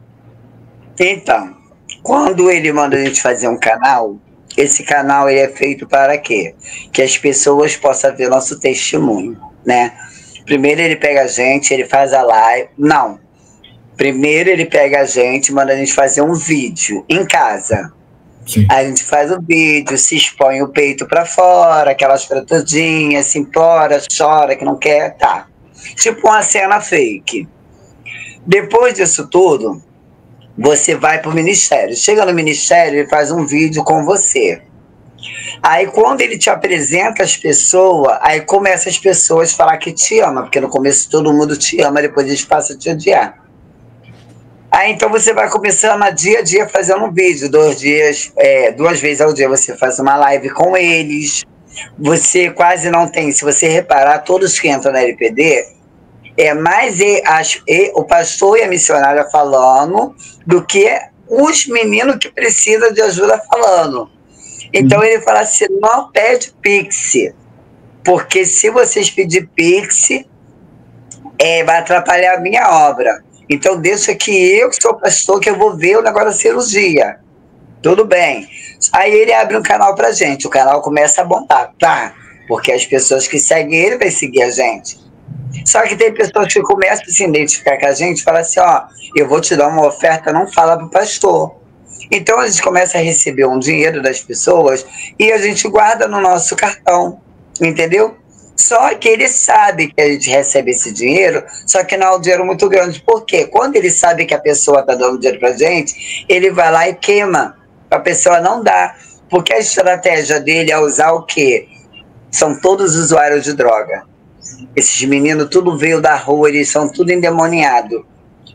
Então, quando ele manda a gente fazer um canal, esse canal ele é feito para quê? Que as pessoas possam ver nosso testemunho, né? Primeiro ele pega a gente, ele faz a live. Não. Primeiro ele pega a gente, manda a gente fazer um vídeo em casa. Sim. Aí a gente faz o vídeo, se expõe o peito para fora, aquelas fratudinhas, se implora, chora, que não quer, tá. Tipo uma cena fake. Depois disso tudo, você vai para o ministério. Chega no ministério, ele faz um vídeo com você. Aí quando ele te apresenta as pessoas, aí começa as pessoas a falar que te ama, porque no começo todo mundo te ama, depois eles passam a te odiar. Aí então você vai começando a dia a dia fazendo um vídeo, 2 vezes ao dia você faz uma live com eles. Você quase não tem, se você reparar, todos que entram na LPD, É mais o pastor e a missionária falando do que os meninos que precisam de ajuda falando. Então ele fala assim, não pede Pix, porque se vocês pedir Pix, vai atrapalhar a minha obra. Então deixa que eu, que sou pastor, que eu vou ver o negócio da cirurgia. Tudo bem. Aí ele abre um canal pra gente, o canal começa a bombar, tá? Porque as pessoas que seguem ele vai seguir a gente. Só que tem pessoas que começam a se identificar com a gente e falam assim, ó, eu vou te dar uma oferta, não fala pro pastor. Então a gente começa a receber um dinheiro das pessoas e a gente guarda no nosso cartão, entendeu? Só que ele sabe que a gente recebe esse dinheiro, só que não é um dinheiro muito grande. Por quê? Quando ele sabe que a pessoa está dando dinheiro pra gente, ele vai lá e queima, para a pessoa não dar. Porque a estratégia dele é usar o quê? São todos usuários de droga. Esses meninos tudo veio da rua, eles são tudo endemoniados.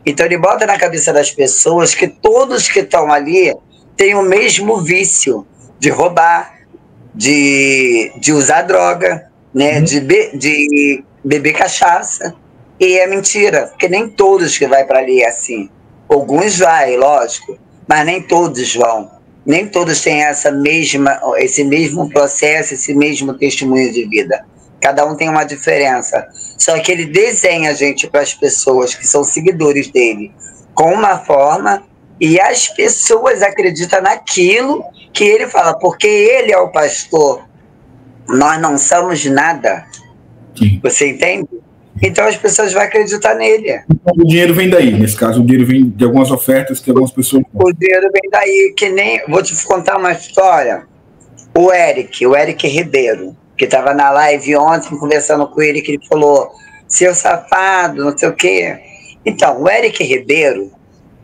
Então ele bota na cabeça das pessoas que todos que estão ali têm o mesmo vício de roubar, de usar droga, né, de beber cachaça. E é mentira, porque nem todos que vai para ali é assim. Alguns vai, lógico, mas nem todos vão. Nem todos têm esse mesmo processo, esse mesmo testemunho de vida. Cada um tem uma diferença. Só que ele desenha a gente para as pessoas que são seguidores dele com uma forma e as pessoas acreditam naquilo que ele fala, porque ele é o pastor. Nós não somos nada. Sim. Você entende? Então as pessoas vão acreditar nele. Então, o dinheiro vem daí, nesse caso, o dinheiro vem de algumas ofertas que algumas pessoas... O dinheiro vem daí, que nem... Vou te contar uma história. O Eric Ribeiro, que estava na live ontem, conversando com ele, que ele falou, seu safado, não sei o quê. Então, o Eric Ribeiro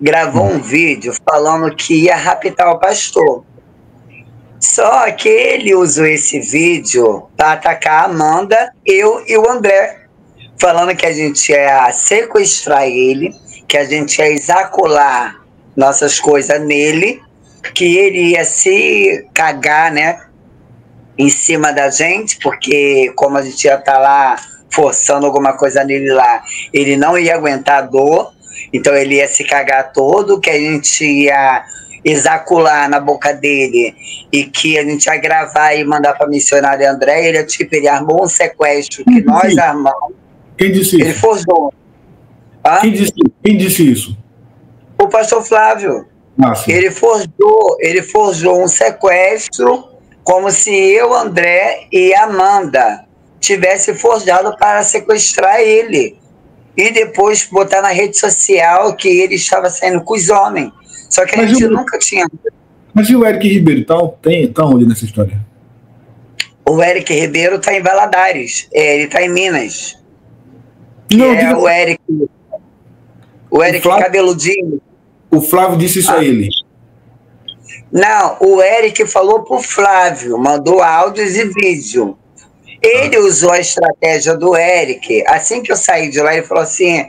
gravou um vídeo falando que ia raptar o pastor. Só que ele usou esse vídeo para atacar a Amanda, eu e o André, falando que a gente ia sequestrar ele, que a gente ia exacular nossas coisas nele, que ele ia se cagar, né, em cima da gente, porque como a gente ia estar lá forçando alguma coisa nele lá, ele não ia aguentar a dor, então ele ia se cagar todo, que a gente ia exacular na boca dele e que a gente ia gravar e mandar para a missionária André. Ele armou um sequestro que nós armamos. Quem disse isso? Ele forjou. Quem disse isso? O pastor Flávio. Ele forjou um sequestro como se eu, André e Amanda tivesse forjado para sequestrar ele e depois botar na rede social que ele estava saindo com os homens. Só que a gente nunca tinha. Mas e o Eric Ribeiro? Tá onde nessa história? O Eric Ribeiro está em Valadares. Ele está em Minas. Não, o Eric Flávio, cabeludinho. O Flávio disse isso a ele. Não, o Eric falou pro Flávio, mandou áudios e vídeo. Ele usou a estratégia do Eric. Assim que eu saí de lá, ele falou assim,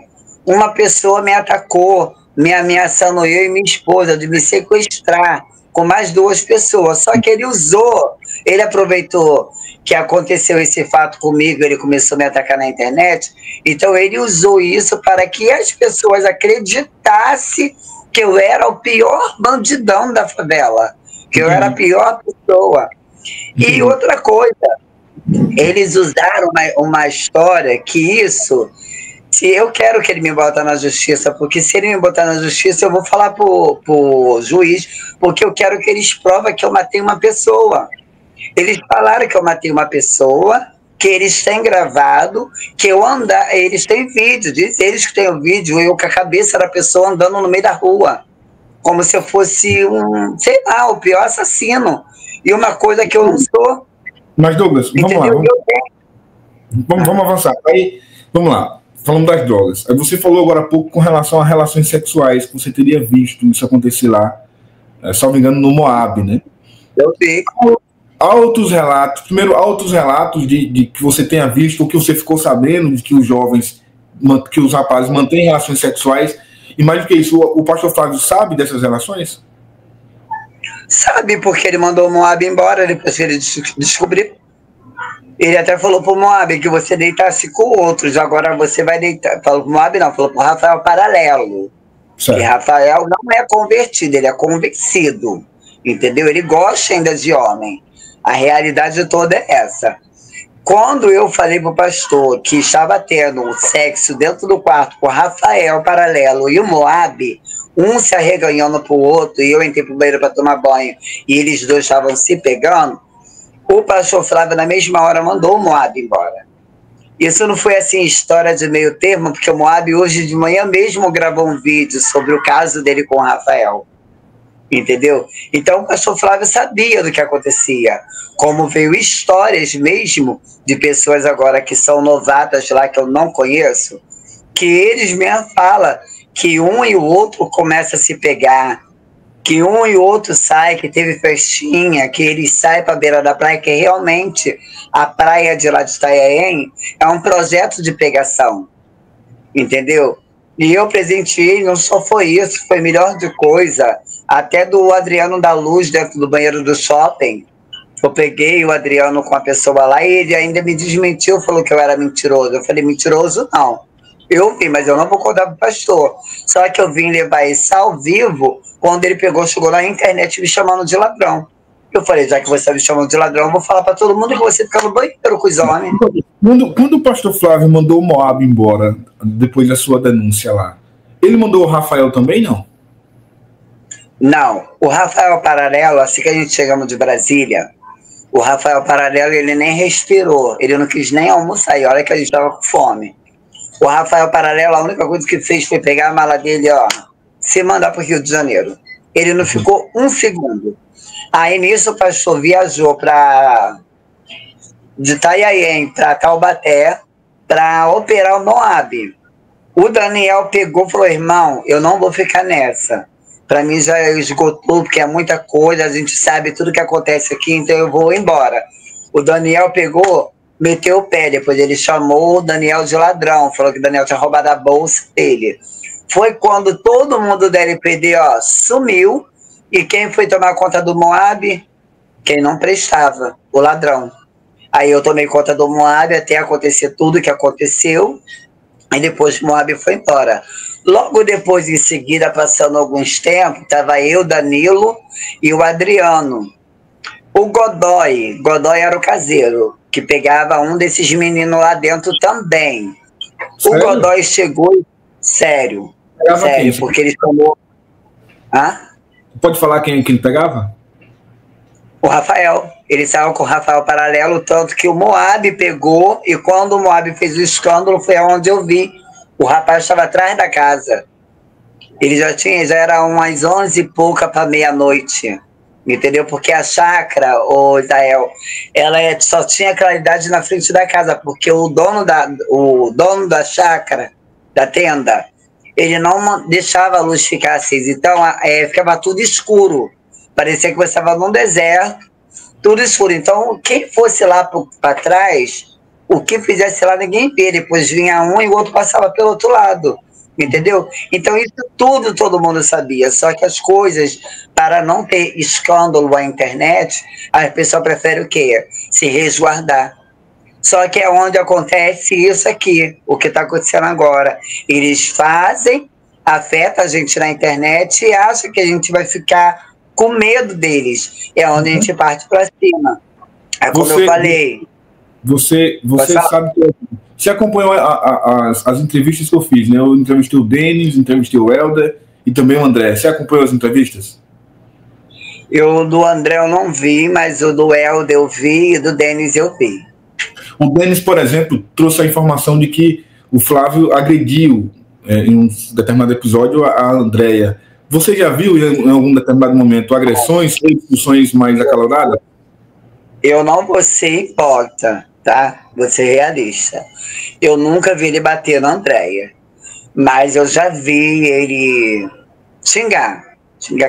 uma pessoa me atacou, me ameaçando eu e minha esposa de me sequestrar com mais 2 pessoas. Só que ele aproveitou que aconteceu esse fato comigo, ele começou a me atacar na internet, então ele usou isso para que as pessoas acreditassem que eu era o pior bandidão da favela, que eu era a pior pessoa. E outra coisa, eles usaram uma história que isso... Se eu quero que ele me bota na justiça, porque se ele me botar na justiça, eu vou falar pro juiz, porque eu quero que eles provem que eu matei uma pessoa. Eles falaram que eu matei uma pessoa, que eles têm gravado, que eles têm vídeo, diz eles que têm o vídeo, eu com a cabeça da pessoa andando no meio da rua, como se eu fosse o pior assassino. E uma coisa que eu não sou. Mas Douglas, vamos lá. Vamos avançar. Aí, vamos lá. Falando das drogas. Aí você falou agora há pouco com relação a relações sexuais, que você teria visto isso acontecer lá, salvo engano, no Moab, né? Eu vi. Altos relatos de que você tenha visto, ou que você ficou sabendo de que os rapazes mantêm relações sexuais. E mais do que isso, o pastor Flávio sabe dessas relações? Sabe, porque ele mandou o Moab embora depois que ele descobriu. Ele até falou pro Moab que você deitasse com outros, agora você vai deitar. Falou pro Moab, não, falou pro Rafael Paralelo. Certo. Que Rafael não é convertido, ele é convencido. Entendeu? Ele gosta ainda de homem. A realidade toda é essa. Quando eu falei pro pastor que estava tendo um sexo dentro do quarto com o Rafael Paralelo e o Moab, um se arreganhando pro outro, e eu entrei pro banheiro para tomar banho, e eles dois estavam se pegando, o pastor Flávio, na mesma hora, mandou o Moab embora. Isso não foi assim história de meio termo, porque o Moab hoje de manhã mesmo gravou um vídeo sobre o caso dele com o Rafael. Entendeu? Então o pastor Flávio sabia do que acontecia. Como veio histórias mesmo de pessoas agora que são novatas lá, que eu não conheço, que eles mesmo falam que um e o outro começam a se pegar, que um e o outro sai, que teve festinha, que eles saem para a beira da praia, que realmente a praia de lá de Itanhaém é um projeto de pegação. Entendeu? E eu presenteei, não só foi isso, foi melhor de coisa, até do Adriano da Luz dentro do banheiro do shopping. Eu peguei o Adriano com a pessoa lá e ele ainda me desmentiu, falou que eu era mentiroso. Eu falei, mentiroso não. Eu vi, mas eu não vou contar pro pastor. Só que eu vim levar isso ao vivo quando ele chegou lá na internet me chamando de ladrão. Eu falei, já que você está me chamando de ladrão, eu vou falar para todo mundo que você fica no banheiro com os homens. Quando o pastor Flávio mandou o Moab embora, depois da sua denúncia lá, ele mandou o Rafael também, não? Não. O Rafael Paralelo, assim que a gente chegamos de Brasília, o Rafael Paralelo, ele nem respirou, ele não quis nem almoçar, e olha que a gente estava com fome. O Rafael Paralelo, a única coisa que fez foi pegar a mala dele, ó, se mandar para o Rio de Janeiro. Ele não ficou um segundo. Aí nisso o pastor viajou de Itanhaém para Taubaté para operar o Moab. O Daniel pegou e falou, irmão, eu não vou ficar nessa. Para mim já esgotou, porque é muita coisa, a gente sabe tudo que acontece aqui, então eu vou embora. O Daniel pegou, meteu o pé, depois ele chamou o Daniel de ladrão, falou que o Daniel tinha roubado a bolsa dele. Foi quando todo mundo da LPD, ó, sumiu, e quem foi tomar conta do Moab? Quem não prestava, o ladrão. Aí eu tomei conta do Moab até acontecer tudo que aconteceu, e depois o Moab foi embora. Logo depois, em seguida, passando alguns tempos, estava eu, Danilo e o Adriano. O Godoy era o caseiro, que pegava um desses meninos lá dentro também. Sério? O Godoy chegou, sério, quem? Porque ele chamou... Hã? Pode falar quem ele pegava? O Rafael. Ele saiu com o Rafael Paralelo, tanto que o Moab pegou, e quando o Moab fez o escândalo, foi onde eu vi. O rapaz estava atrás da casa. Ele já era umas 11 e pouca para meia-noite. Entendeu? Porque a chácara, o Israel, ela só tinha claridade na frente da casa, porque o dono da chácara, da tenda, ele não deixava a luz ficar acesa. Então, ficava tudo escuro. Parecia que você estava num deserto, tudo escuro. Então, quem fosse lá para trás, o que fizesse lá, ninguém vê. Depois vinha um e o outro passava pelo outro lado. Entendeu? Então, isso tudo todo mundo sabia. Só que as coisas, para não ter escândalo à internet, a pessoa prefere o quê? Se resguardar. Só que é onde acontece isso aqui, o que está acontecendo agora. Eles fazem, afeta a gente na internet e acham que a gente vai ficar com medo deles. É onde a gente parte para cima. É como eu falei. Você sabe que você acompanhou as entrevistas que eu fiz, né? Eu entrevistei o Denis, entrevistei o Helder e também o André. Você acompanhou as entrevistas? Eu do André eu não vi, mas o do Helder eu vi e do Denis eu vi. O Denis, por exemplo, trouxe a informação de que o Flávio agrediu em um determinado episódio a Andréia. Você já viu em algum determinado momento agressões ou discussões mais acaloradas? Eu não vou ser hipócrita, tá? Vou ser realista. Eu nunca vi ele bater na Andréia, mas eu já vi ele xingar,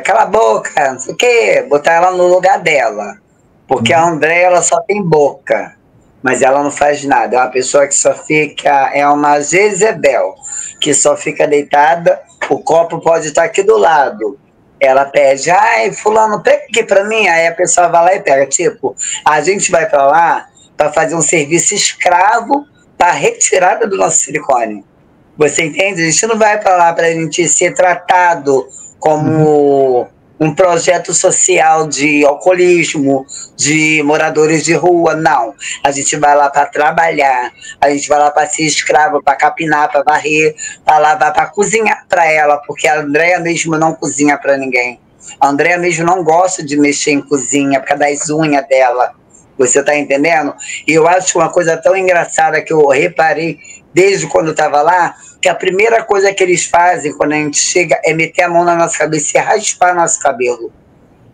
cala a boca, não sei o quê, botar ela no lugar dela. Porque a Andréia, ela só tem boca, mas ela não faz nada. É uma pessoa que só fica, é uma Jezebel, que só fica deitada, o copo pode estar aqui do lado. Ela pede, ai, fulano, pega aqui pra mim. Aí a pessoa vai lá e pega. Tipo, a gente vai pra lá para fazer um serviço escravo para retirada do nosso silicone. Você entende? A gente não vai para lá para a gente ser tratado como um projeto social de alcoolismo, de moradores de rua, não. A gente vai lá para trabalhar, a gente vai lá para ser escravo, para capinar, para varrer, para lavar, para cozinhar para ela, porque a Andréia mesmo não cozinha para ninguém. A Andréia mesmo não gosta de mexer em cozinha por causa das unhas dela. Você está entendendo? E eu acho uma coisa tão engraçada que eu reparei desde quando eu estava lá, que a primeira coisa que eles fazem quando a gente chega é meter a mão na nossa cabeça e raspar nosso cabelo.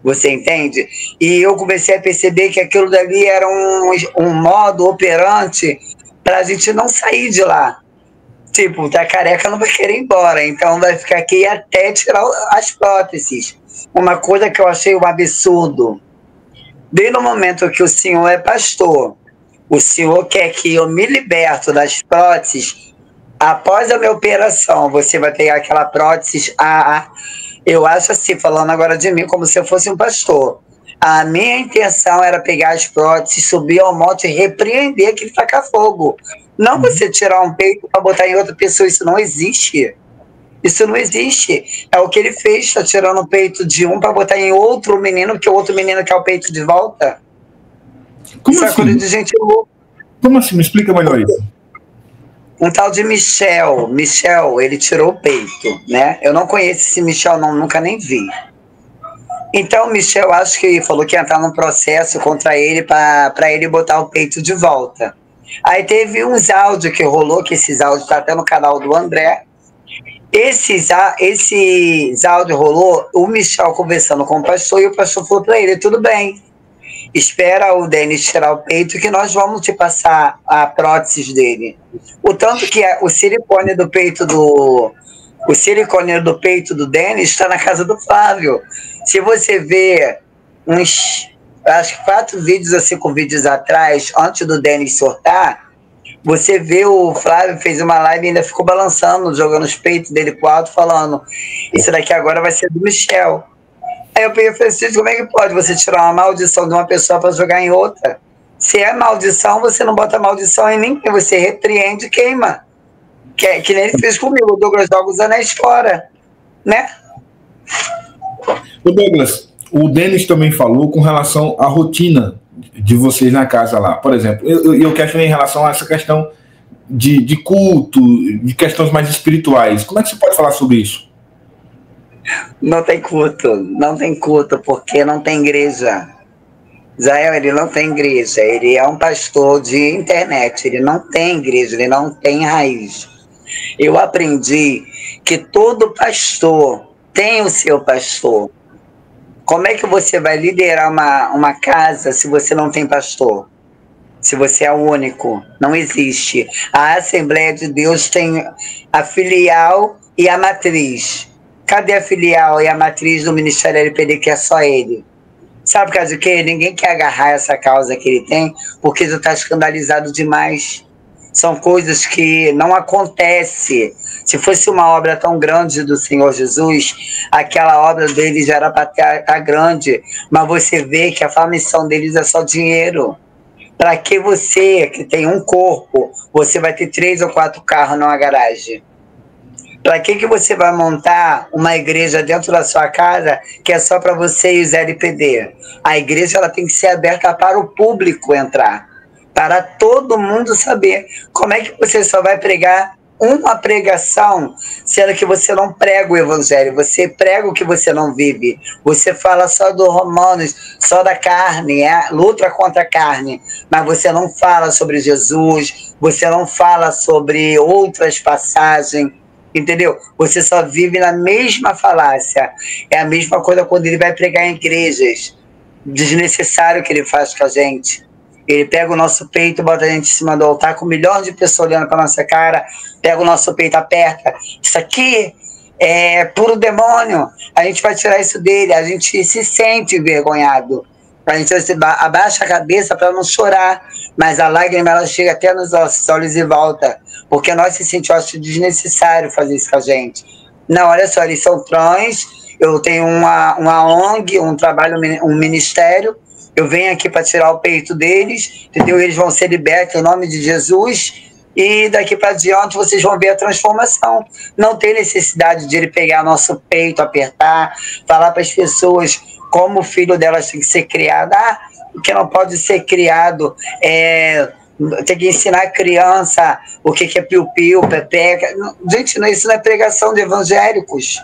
Você entende? E eu comecei a perceber que aquilo dali era um modo operante para a gente não sair de lá. Tipo, tá careca, não vai querer ir embora, então vai ficar aqui até tirar as próteses. Uma coisa que eu achei um absurdo. Desde o momento que o senhor é pastor, o senhor quer que eu me liberto das próteses. Após a minha operação, você vai pegar aquela prótese. Eu acho assim, falando agora de mim como se eu fosse um pastor. A minha intenção era pegar as próteses, subir ao monte e repreender aquele taca-fogo. Não você tirar um peito para botar em outra pessoa, isso não existe. Isso não existe. É o que ele fez, está tirando o peito de um para botar em outro menino, porque o outro menino quer o peito de volta. Como isso assim? É coisa de gente louca. Como assim? Me explica melhor isso. Um tal de Michel, ele tirou o peito, né? Eu não conheço esse Michel, não, nunca nem vi. Então o Michel, acho que falou que ia entrar num processo contra ele para ele botar o peito de volta. Aí teve uns áudios que rolou, que esses áudios estão até no canal do André. Esses áudios rolou, o Michel conversando com o pastor, e o pastor falou para ele, tudo bem, espera o Denis tirar o peito que nós vamos te passar a prótese dele. O tanto que o silicone do peito do Denis está na casa do Flávio. Se você ver acho que 4 vídeos ou 5 vídeos atrás, antes do Denis sortar, você vê o Flávio fez uma live e ainda ficou balançando, jogando os peitos dele pro alto, falando, isso daqui agora vai ser do Michel. Aí eu peguei e falei assim, como é que pode você tirar uma maldição de uma pessoa para jogar em outra? Se é maldição, você não bota maldição em ninguém, você repreende e queima. Que nem ele fez comigo, o Douglas joga os anéis fora, né? O Douglas, o Denis também falou com relação à rotina de vocês na casa lá. Por exemplo, eu questionei em relação a essa questão de culto, de questões mais espirituais. Como é que você pode falar sobre isso? Não tem culto, porque não tem igreja. Israel, ele não tem igreja, ele é um pastor de internet, ele não tem igreja, ele não tem raiz. Eu aprendi que todo pastor tem o seu pastor. Como é que você vai liderar uma casa se você não tem pastor? Se você é o único? Não existe. A Assembleia de Deus tem a filial e a matriz. Cadê a filial e a matriz do Ministério LPD, que é só ele? Sabe por causa do quê? Ninguém quer agarrar essa causa que ele tem, porque já está escandalizado demais. São coisas que não acontecem. Se fosse uma obra tão grande do Senhor Jesus, aquela obra dele já era para estar grande. Mas você vê que a missão deles é só dinheiro. Para que você, que tem um corpo, você vai ter 3 ou 4 carros numa garagem? Para que você vai montar uma igreja dentro da sua casa que é só para você e os LPD? A igreja ela tem que ser aberta para o público entrar, para todo mundo saber. Como é que você só vai pregar uma pregação, sendo que você não prega o evangelho, você prega o que você não vive, você fala só do Romanos, só da carne, luta contra a carne, mas você não fala sobre Jesus, você não fala sobre outras passagens, entendeu? Você só vive na mesma falácia. É a mesma coisa quando ele vai pregar em igrejas, desnecessário que ele faz com a gente. Ele pega o nosso peito, bota a gente em cima do altar com 1 milhão de pessoas olhando para nossa cara, pega o nosso peito, aperta. Isso aqui é puro demônio. A gente vai tirar isso dele. A gente se sente envergonhado. A gente abaixa a cabeça para não chorar, mas a lágrima ela chega até nos nossos olhos e volta. Porque nós se sentimos, eu acho desnecessário fazer isso com a gente. Não, olha só, eles são trans, eu tenho uma ONG, um trabalho, um ministério, Eu venho aqui para tirar o peito deles, entendeu? Eles vão ser libertos em nome de Jesus. E daqui para diante vocês vão ver a transformação. Não tem necessidade de ele pegar nosso peito, apertar, falar para as pessoas como o filho delas tem que ser criado. Que não pode ser criado, tem que ensinar a criança o que é piu-piu, pepeca. Gente, isso não é pregação de evangélicos.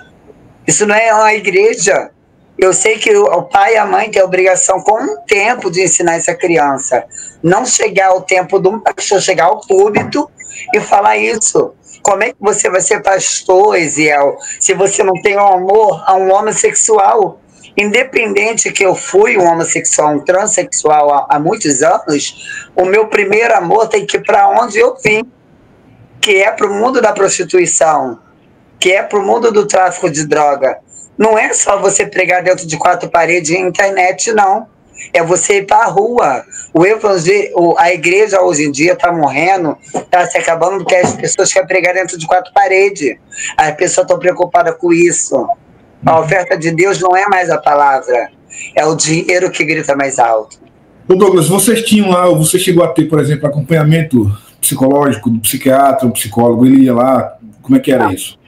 Isso não é uma igreja. Eu sei que o pai e a mãe têm a obrigação com um tempo de ensinar essa criança. Não chegar ao tempo de um pastor, chegar ao púlpito e falar isso. Como é que você vai ser pastor, Eziel, se você não tem um amor a um homossexual? Independente que eu fui um homossexual, um transexual há muitos anos, o meu primeiro amor tem que ir para onde eu vim, que é para o mundo da prostituição, que é para o mundo do tráfico de droga. Não é só você pregar dentro de 4 paredes e internet, não. É você ir para a rua. A igreja hoje em dia está morrendo, está se acabando, porque as pessoas querem pregar dentro de 4 paredes. As pessoas estão preocupadas com isso. A oferta de Deus não é mais a palavra, é o dinheiro que grita mais alto. Ô Douglas, vocês tinham lá, você chegou a ter, por exemplo, acompanhamento psicológico do psiquiatra, um psicólogo, ele ia lá, como é que era isso?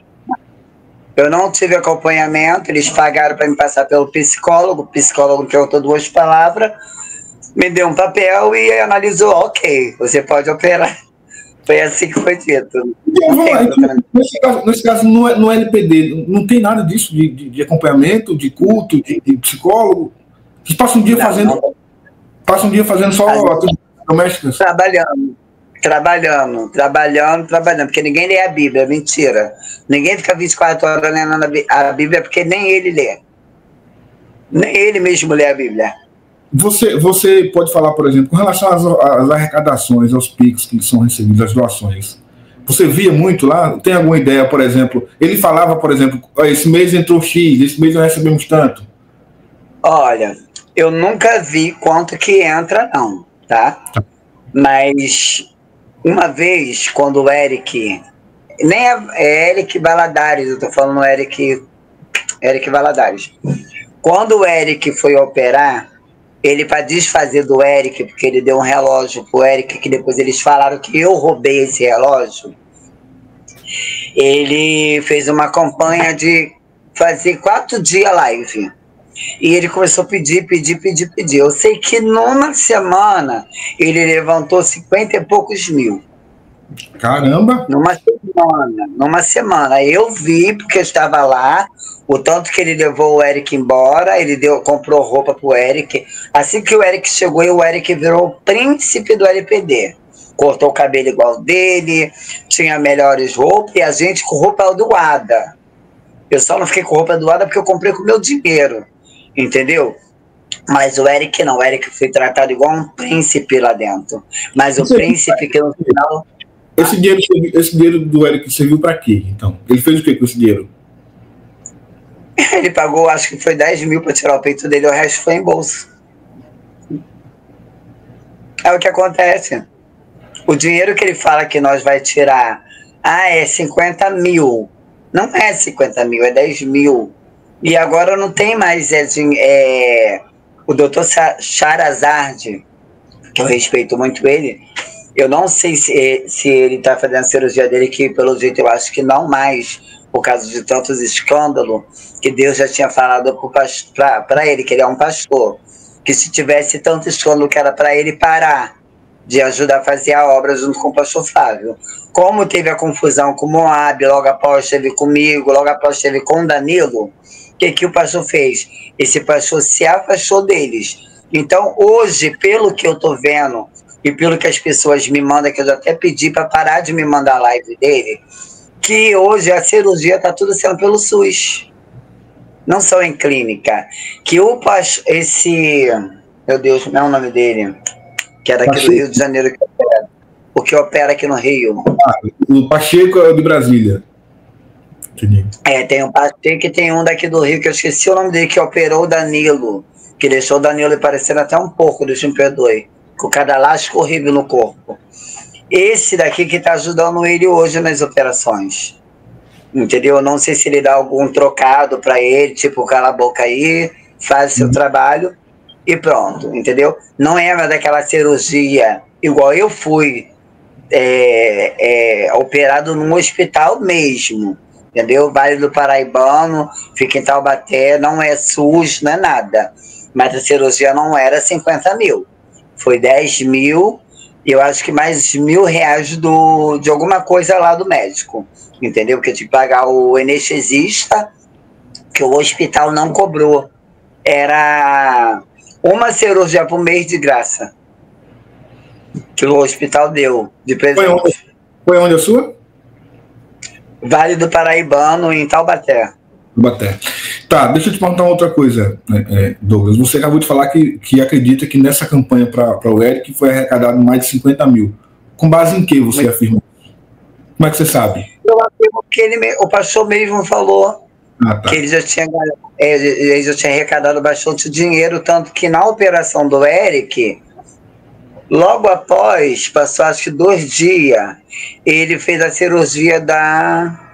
Eu não tive acompanhamento, eles pagaram para me passar pelo psicólogo, o psicólogo perguntou 2 palavras, me deu um papel e analisou, ok, você pode operar. Foi assim que foi dito. Nesse caso, no LPD, não tem nada disso de acompanhamento, de culto, de psicólogo? Vocês passam um dia fazendo só domésticas? Trabalhando, porque ninguém lê a Bíblia, mentira. Ninguém fica 24 horas lendo a Bíblia, porque nem ele lê. Nem ele mesmo lê a Bíblia. Você pode falar, por exemplo, com relação às arrecadações, aos PIX que são recebidos, as doações. Você via muito lá? Tem alguma ideia, por exemplo? Ele falava, por exemplo, esse mês entrou X, esse mês nós recebemos tanto. Olha, eu nunca vi quanto que entra, não, tá? Mas uma vez, quando o Eric, nem é Eric Valadares, eu tô falando Eric Valadares. Quando o Eric foi operar, ele, para desfazer do Eric, porque ele deu um relógio pro Eric, que depois eles falaram que eu roubei esse relógio, ele fez uma campanha de fazer 4 dias live. E ele começou a pedir. Eu sei que numa semana ele levantou 50 e poucos mil. Caramba! Numa semana. Eu vi, porque eu estava lá, o tanto que ele levou o Eric embora, ele comprou roupa pro Eric. Assim que o Eric chegou, o Eric virou o príncipe do LPD. Cortou o cabelo igual dele, tinha melhores roupas, e a gente com roupa doada. Eu só não fiquei com roupa doada porque eu comprei com o meu dinheiro, entendeu? Mas o Eric não, o Eric foi tratado igual um príncipe lá dentro. Mas o príncipe que no final... Esse dinheiro do Eric serviu para quê, então? Ele fez o que com esse dinheiro? Ele pagou, acho que foi 10 mil para tirar o peito dele, o resto foi em bolsa. É o que acontece. O dinheiro que ele fala que nós vai tirar, é 50 mil. Não é 50 mil, é 10 mil. E agora não tem mais o doutor Charazard, que eu respeito muito ele. Eu não sei se ele está fazendo a cirurgia dele, que pelo jeito eu acho que não mais, por causa de tantos escândalos, que Deus já tinha falado para ele, que ele é um pastor, que se tivesse tanto escândalo que era para ele parar de ajudar a fazer a obra junto com o pastor Flávio. Como teve a confusão com o Moab, logo após esteve comigo, logo após esteve com o Danilo, o que o pastor fez? Esse pastor se afastou deles. Então, hoje, pelo que eu estou vendo, e pelo que as pessoas me mandam, que eu já até pedi para parar de me mandar a live dele, que hoje a cirurgia está tudo sendo pelo SUS. Não só em clínica. Que meu Deus, não é o nome dele, que é daqui do Rio de Janeiro, o que opera aqui no Rio. O Pacheco é de Brasília. Tem um Pacheco e tem um daqui do Rio, que eu esqueci o nome dele, que operou o Danilo, que deixou o Danilo parecendo até um porco, Deus me perdoe, com cada lasco horrível no corpo. Esse daqui que está ajudando ele hoje nas operações. Entendeu? Eu não sei se ele dá algum trocado para ele, tipo, cala a boca aí, faz seu trabalho. e pronto, entendeu? Não era daquela cirurgia igual eu fui operado num hospital mesmo, entendeu? Vale do Paraibano, fica em Taubaté, não é SUS, não é nada. Mas a cirurgia não era 50 mil, foi 10 mil, e eu acho que mais R$ 1.000 de alguma coisa lá do médico, entendeu? Que eu tive que pagar o anestesista, que o hospital não cobrou. Era uma cirurgia por mês de graça, que o hospital deu de presente. Foi onde a sua? Vale do Paraibano, em Taubaté. Taubaté. Tá, deixa eu te perguntar uma outra coisa, Douglas. Você acabou de falar que acredita que nessa campanha para o Eric foi arrecadado mais de 50 mil. Com base em que você afirma? Como é que você sabe? Eu afirmo que o pastor mesmo falou que ele já tinha arrecadado bastante dinheiro, tanto que na operação do Eric, logo após, passou acho que 2 dias, ele fez a cirurgia da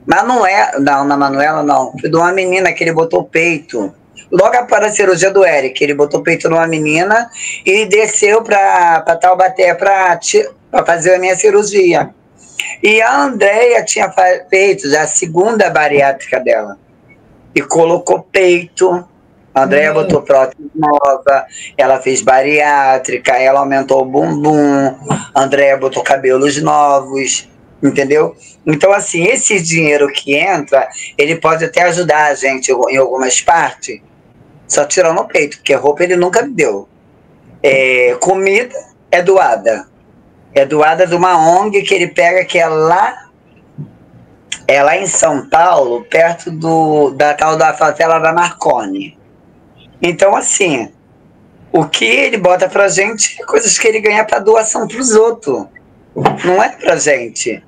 Manuela, não, na Manuela não, foi de uma menina que ele botou peito. Logo após a cirurgia do Eric, ele botou peito numa menina e desceu para Taubaté para fazer a minha cirurgia. E a Andréia tinha feito já a segunda bariátrica dela. E colocou peito. A Andréia botou prótese nova, ela fez bariátrica, ela aumentou o bumbum, a Andréia botou cabelos novos, entendeu? Então, assim, esse dinheiro que entra, ele pode até ajudar a gente em algumas partes, só tirando o peito, porque roupa ele nunca me deu. Comida é doada. É doada de uma ONG que ele pega, que é lá em São Paulo, perto da tal da favela da Marconi. Então, assim, o que ele bota pra gente é coisas que ele ganha pra doação pros outros. Não é pra gente.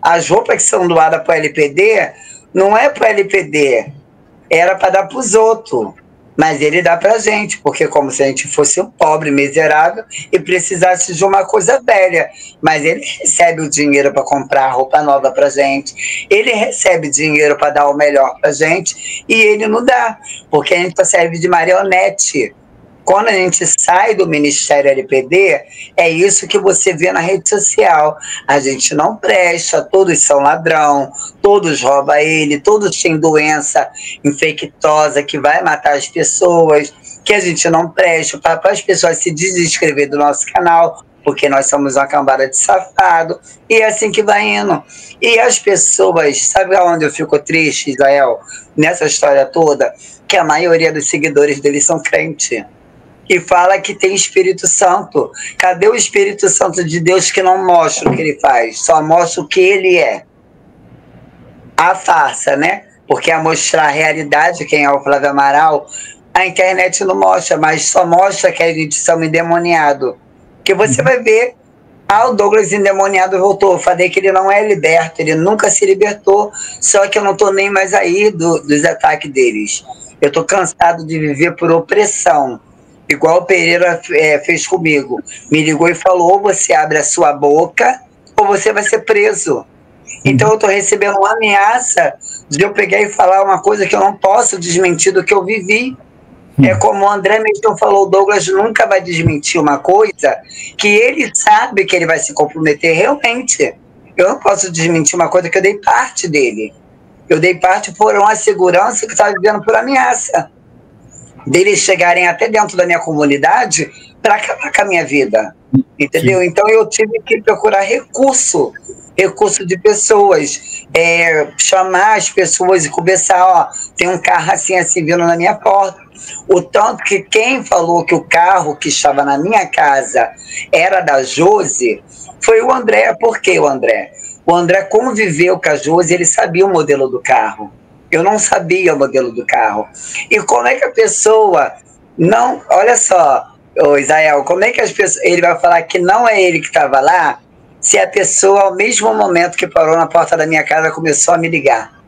As roupas que são doadas para o LPD, não é para o LPD, era para dar para os outros. Mas ele dá para a gente, porque como se a gente fosse um pobre, miserável, e precisasse de uma coisa velha. Mas ele recebe o dinheiro para comprar roupa nova para a gente, ele recebe dinheiro para dar o melhor para a gente, e ele não dá, porque a gente serve de marionete. Quando a gente sai do Ministério LPD, é isso que você vê na rede social. A gente não presta, todos são ladrão, todos roubam ele, todos têm doença infecciosa que vai matar as pessoas, que a gente não presta, para as pessoas se desinscrever do nosso canal, porque nós somos uma cambada de safado, e é assim que vai indo. E as pessoas, sabe aonde eu fico triste, Israel, nessa história toda? Que a maioria dos seguidores dele são crentes. E fala que tem Espírito Santo. Cadê o Espírito Santo de Deus que não mostra o que ele faz? Só mostra o que ele é. A farsa, né? Porque a mostrar a realidade, quem é o Flávio Amaral, a internet não mostra, mas só mostra que a gente são endemoniados. Porque você vai ver, o Douglas endemoniado voltou. Eu falei que ele não é liberto, ele nunca se libertou, só que eu não estou nem mais aí dos ataques deles. Eu estou cansado de viver por opressão. Igual o Pereira fez comigo. Me ligou e falou, ou você abre a sua boca, ou você vai ser preso. Então eu estou recebendo uma ameaça de eu pegar e falar uma coisa que eu não posso desmentir do que eu vivi. É como o André mesmo falou, o Douglas nunca vai desmentir uma coisa que ele sabe que ele vai se comprometer realmente. Eu não posso desmentir uma coisa que eu dei parte dele. Eu dei parte por uma segurança que estava vivendo por ameaça. Deles chegarem até dentro da minha comunidade para acabar com a minha vida, entendeu? Sim. Então eu tive que procurar recurso de pessoas, chamar as pessoas e conversar, tem um carro assim vindo na minha porta. O tanto que quem falou que o carro que estava na minha casa era da Josi foi o André. Por que o André? O André conviveu com a Josi, ele sabia o modelo do carro. Eu não sabia o modelo do carro. E como é que a pessoa não... Olha só, Israel, como é que as pessoas... Ele vai falar que não é ele que estava lá, se a pessoa, ao mesmo momento que parou na porta da minha casa, começou a me ligar.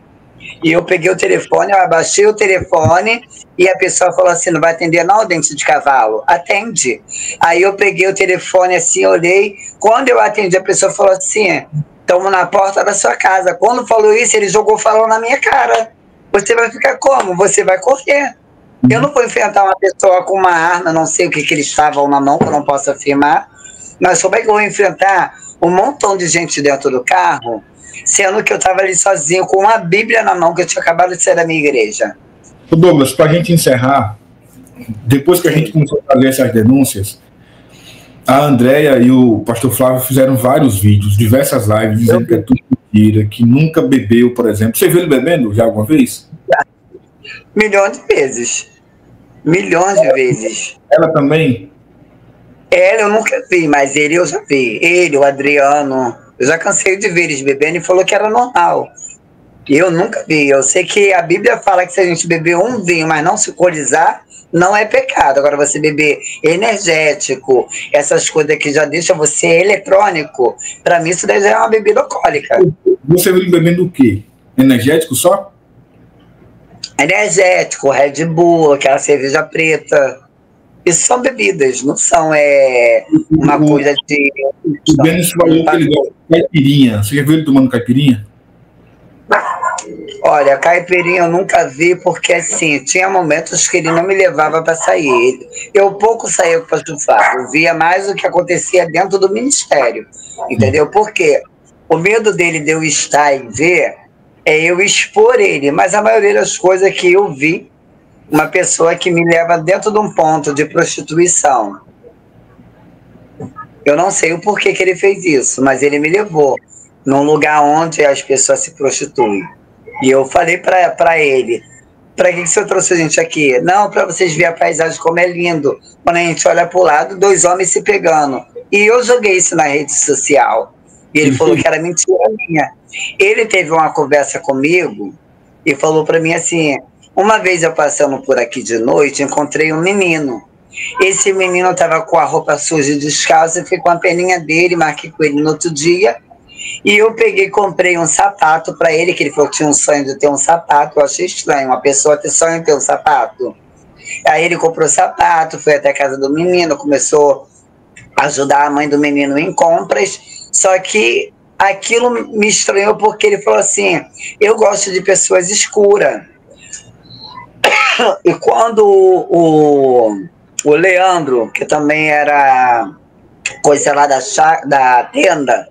E eu peguei o telefone, eu abaixei o telefone, e a pessoa falou assim, não vai atender não, dente de cavalo? Atende. Aí eu peguei o telefone assim, olhei. Quando eu atendi, a pessoa falou assim... Estamos na porta da sua casa. Quando falou isso, ele jogou farol na minha cara. Você vai ficar como? Você vai correr. Eu não vou enfrentar uma pessoa com uma arma, não sei o que eles estavam na mão, que eu não posso afirmar, mas como é que eu vou enfrentar um montão de gente dentro do carro, sendo que eu estava ali sozinho, com uma Bíblia na mão, que eu tinha acabado de sair da minha igreja. Douglas, para a gente encerrar, depois que a gente começou a fazer essas denúncias, a Andréia e o pastor Flávio fizeram vários vídeos, diversas lives, dizendo que é tudo mentira, que nunca bebeu, por exemplo. Você viu ele bebendo já alguma vez? Milhões de vezes. Milhões de vezes. Ela também? Ela eu nunca vi, mas ele eu já vi. Ele, o Adriano, eu já cansei de ver eles bebendo e falou que era normal. Eu nunca vi. Eu sei que a Bíblia fala que se a gente beber um vinho, mas não se alcoolizar, não é pecado. Agora, você beber energético, essas coisas que já deixam você eletrônico, para mim isso daí já é uma bebida alcoólica. Você viu ele bebendo o quê? Energético só? Energético, Red Bull, aquela cerveja preta. Isso são bebidas, não são uma coisa de... O Denis falou que ele gosta de caipirinha. Você já viu ele tomando caipirinha? Olha, caipirinha eu nunca vi, porque assim, tinha momentos que ele não me levava para sair. Eu pouco saía com o pastor Flávio, eu via mais o que acontecia dentro do ministério, entendeu? Porque o medo dele de eu estar e ver é eu expor ele, mas a maioria das coisas que eu vi, uma pessoa que me leva dentro de um ponto de prostituição. Eu não sei o porquê que ele fez isso, mas ele me levou num lugar onde as pessoas se prostituem. E eu falei para ele, para que o senhor trouxe a gente aqui? Não, para vocês verem a paisagem como é lindo. Quando a gente olha para o lado, dois homens se pegando. E eu joguei isso na rede social. E ele falou que era mentira minha. Ele teve uma conversa comigo e falou para mim assim, uma vez eu passando por aqui de noite, encontrei um menino. Esse menino estava com a roupa suja e descalça, eu fiquei com a peninha dele, marquei com ele no outro dia. E eu peguei e comprei um sapato para ele, que ele falou que tinha um sonho de ter um sapato. Eu achei estranho, uma pessoa ter sonho de ter um sapato. Aí ele comprou o sapato, foi até a casa do menino, começou a ajudar a mãe do menino em compras. Só que aquilo me estranhou porque ele falou assim, eu gosto de pessoas escuras. E quando o Leandro, que também era coisa lá da tenda,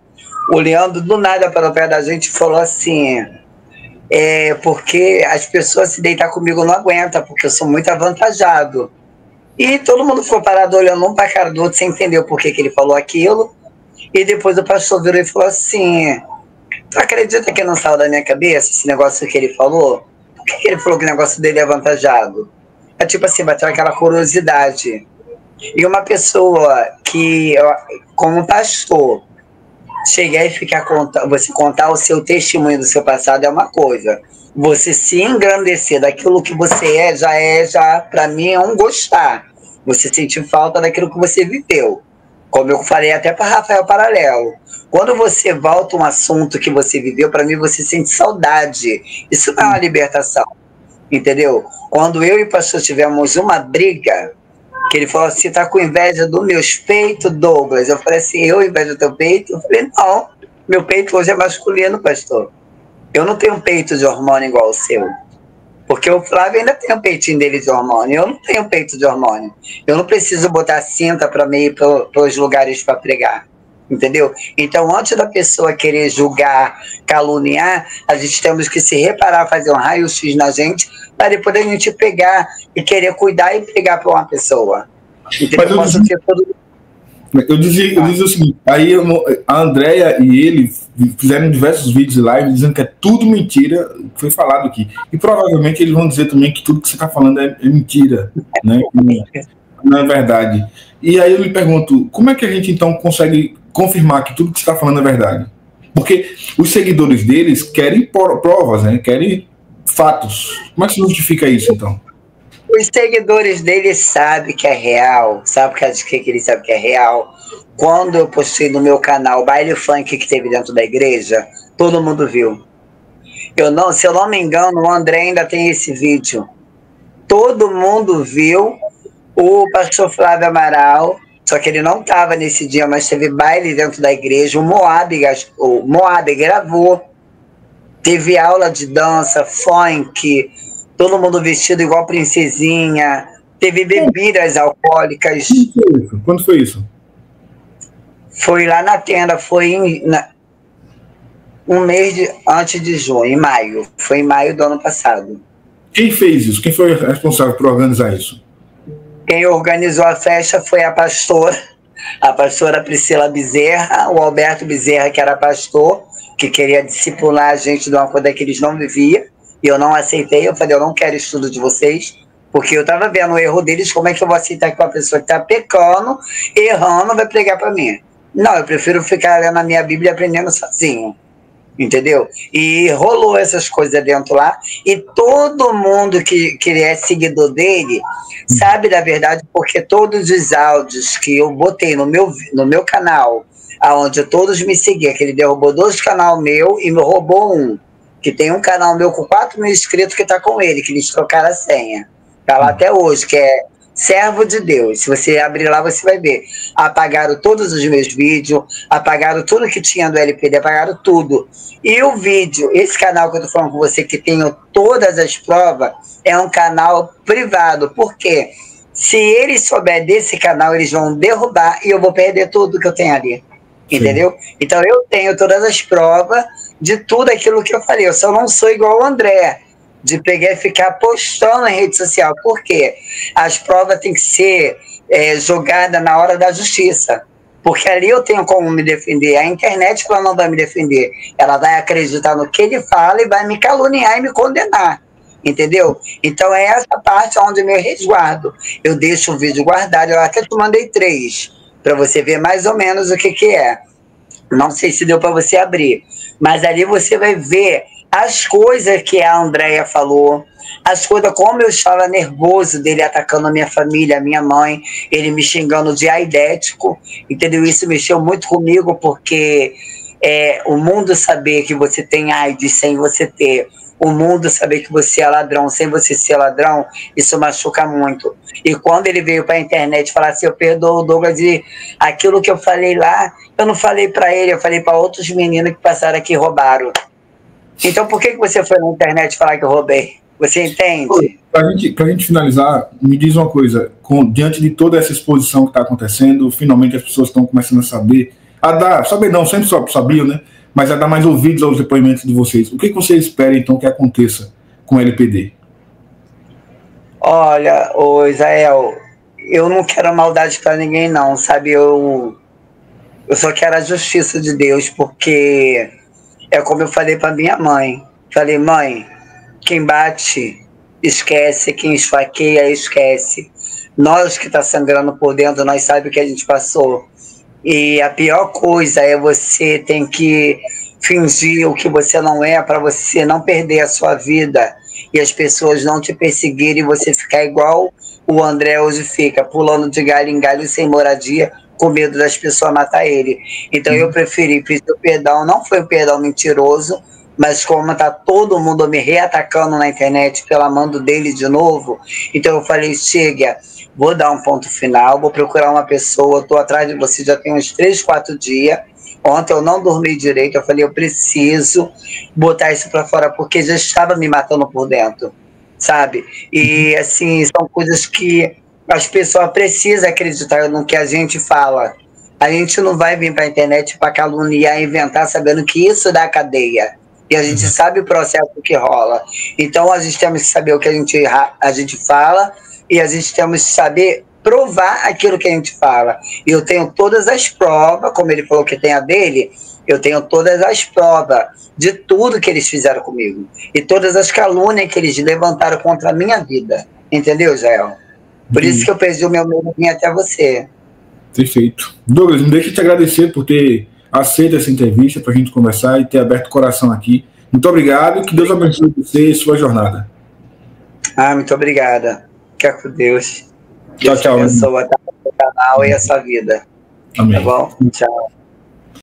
o Leandro do nada parou perto da gente e falou assim, porque as pessoas se deitar comigo não aguentam, porque eu sou muito avantajado. E todo mundo ficou parado olhando um para a cara do outro sem entender o porquê que ele falou aquilo. E depois o pastor virou e falou assim, tu acredita que não saiu da minha cabeça esse negócio que ele falou? Por que ele falou que o negócio dele é avantajado? É tipo assim, bateu aquela curiosidade. E uma pessoa que, como pastor, chegar e você contar o seu testemunho do seu passado é uma coisa. Você se engrandecer daquilo que você já para mim é um gostar. Você sentir falta daquilo que você viveu. Como eu falei até para Rafael Paralelo. Quando você volta um assunto que você viveu, para mim você sente saudade. Isso não é uma libertação. Entendeu? Quando eu e o pastor tivemos uma briga, que ele falou assim, tá com inveja dos meus peitos, Douglas? Eu falei assim, eu invejo do teu peito? Eu falei, não, meu peito hoje é masculino, pastor. Eu não tenho peito de hormônio igual o seu. Porque o Flávio ainda tem o peitinho dele de hormônio. Eu não tenho peito de hormônio. Eu não preciso botar cinta para mim ir para os lugares para pregar. Entendeu? Então, antes da pessoa querer julgar, caluniar, a gente temos que se reparar, fazer um raio-x na gente, para depois a gente pegar e querer cuidar e pregar para uma pessoa. Entendeu? Eu dizia o seguinte, aí a Andréia e ele fizeram diversos vídeos e lives dizendo que é tudo mentira, foi falado aqui. E provavelmente eles vão dizer também que tudo que você está falando é mentira, né? Não é verdade. E aí eu lhe pergunto, como é que a gente então consegue confirmar que tudo que você está falando é verdade? Porque os seguidores deles querem provas, né? Querem fatos. Como é que se justifica isso então? Os seguidores dele sabem que é real. Sabe por que ele sabe que é real? Quando eu postei no meu canal o baile funk que teve dentro da igreja, todo mundo viu. Se eu não me engano, o André ainda tem esse vídeo. Todo mundo viu o pastor Flávio Amaral, só que ele não estava nesse dia, mas teve baile dentro da igreja. O Moab gravou. Teve aula de dança, funk. todo mundo vestido igual princesinha, teve bebidas alcoólicas. Quando foi isso? Foi lá na tenda, foi um mês antes de junho, em maio. Foi em maio do ano passado. Quem fez isso? Quem foi responsável por organizar isso? Quem organizou a festa foi a pastora Priscila Bezerra, o Alberto Bezerra, que era pastor, que queria discipular a gente de uma coisa que eles não viviam, e eu não aceitei. Eu falei, eu não quero estudo de vocês, porque eu estava vendo o erro deles. Como é que eu vou aceitar que uma pessoa que está pecando, errando, vai pregar para mim? Não, eu prefiro ficar lendo a minha Bíblia e aprendendo sozinho. Entendeu? E rolou essas coisas dentro lá, e todo mundo que é seguidor dele sabe da verdade, porque todos os áudios que eu botei no meu canal, aonde todos me seguiam, que ele derrubou 2 canal meu e me roubou um, que tem um canal meu com 4 mil inscritos que tá com ele, que eles trocaram a senha, tá lá até hoje, que é Servo de Deus. Se você abrir lá, você vai ver. Apagaram todos os meus vídeos, apagaram tudo que tinha do LPD, apagaram tudo. E o vídeo, esse canal que eu tô falando com você, que tem todas as provas, é um canal privado. Por quê? Se eles souberem desse canal, eles vão derrubar e eu vou perder tudo que eu tenho ali. Entendeu? Sim. Então eu tenho todas as provas de tudo aquilo que eu falei. Eu só não sou igual o André, de pegar e ficar postando na rede social. Por quê? As provas têm que ser jogadas na hora da justiça. Porque ali eu tenho como me defender. A internet, ela não vai me defender. Ela vai acreditar no que ele fala e vai me caluniar e me condenar. Entendeu? Então é essa parte onde eu me resguardo. Eu deixo o vídeo guardado. Eu até te mandei 3, para você ver mais ou menos o que é. Não sei se deu para você abrir. Mas ali você vai ver as coisas que a Andréia falou, as coisas como eu estava nervoso dele atacando a minha família, a minha mãe, ele me xingando de aidético, entendeu? Isso mexeu muito comigo, porque o mundo saber que você tem AIDS sem você ter, o mundo saber que você é ladrão sem você ser ladrão, isso machuca muito. E quando ele veio para a internet falar assim, eu perdoo o Douglas, e aquilo que eu falei lá, eu não falei para ele, eu falei para outros meninos que passaram aqui e roubaram. Então, por que você foi na internet falar que eu roubei? Você entende? Para a gente finalizar, me diz uma coisa. Diante de toda essa exposição que está acontecendo, finalmente as pessoas estão começando a saber, saber não, sempre só sabiam, né? Mas a dar mais ouvidos aos depoimentos de vocês. O que você espera, então, que aconteça com o LPD? Olha, Israel, eu não quero maldade para ninguém, não, sabe? Eu só quero a justiça de Deus, porque... é como eu falei para minha mãe. Falei, mãe, quem bate, esquece. Quem esfaqueia, esquece. Nós que tá sangrando por dentro, nós sabemos o que a gente passou. E a pior coisa é você ter que fingir o que você não é, para você não perder a sua vida e as pessoas não te perseguirem e você ficar igual o André hoje fica, pulando de galho em galho sem moradia, com medo das pessoas matar ele. Então eu preferi pedir o perdão. Não foi um perdão mentiroso, mas como tá todo mundo me reatacando na internet pela mando dele de novo, então eu falei, chega, vou dar um ponto final, vou procurar uma pessoa, tô atrás de você já tem uns 3, 4 dias. Ontem eu não dormi direito, eu falei, eu preciso botar isso para fora, porque já estava me matando por dentro, sabe? E assim, são coisas que as pessoas precisam acreditar no que a gente fala. A gente não vai vir para a internet para caluniar, inventar, sabendo que isso dá cadeia. E a gente sabe o processo que rola. Então a gente temos que saber o que a gente fala, e a gente temos que saber provar aquilo que a gente fala. E eu tenho todas as provas, como ele falou que tem a dele, eu tenho todas as provas de tudo que eles fizeram comigo. E todas as calúnias que eles levantaram contra a minha vida. Entendeu, Jael? Por isso que eu perdi o meu medo de vir até você. Perfeito. Douglas, não deixa de te agradecer por ter aceito essa entrevista para a gente conversar e ter aberto o coração aqui. Muito obrigado, que Deus abençoe você e sua jornada. Muito obrigada. Fica com Deus. Tchau, tchau. Deus abençoe o canal e a sua vida. Amém. Tá bom? Tchau.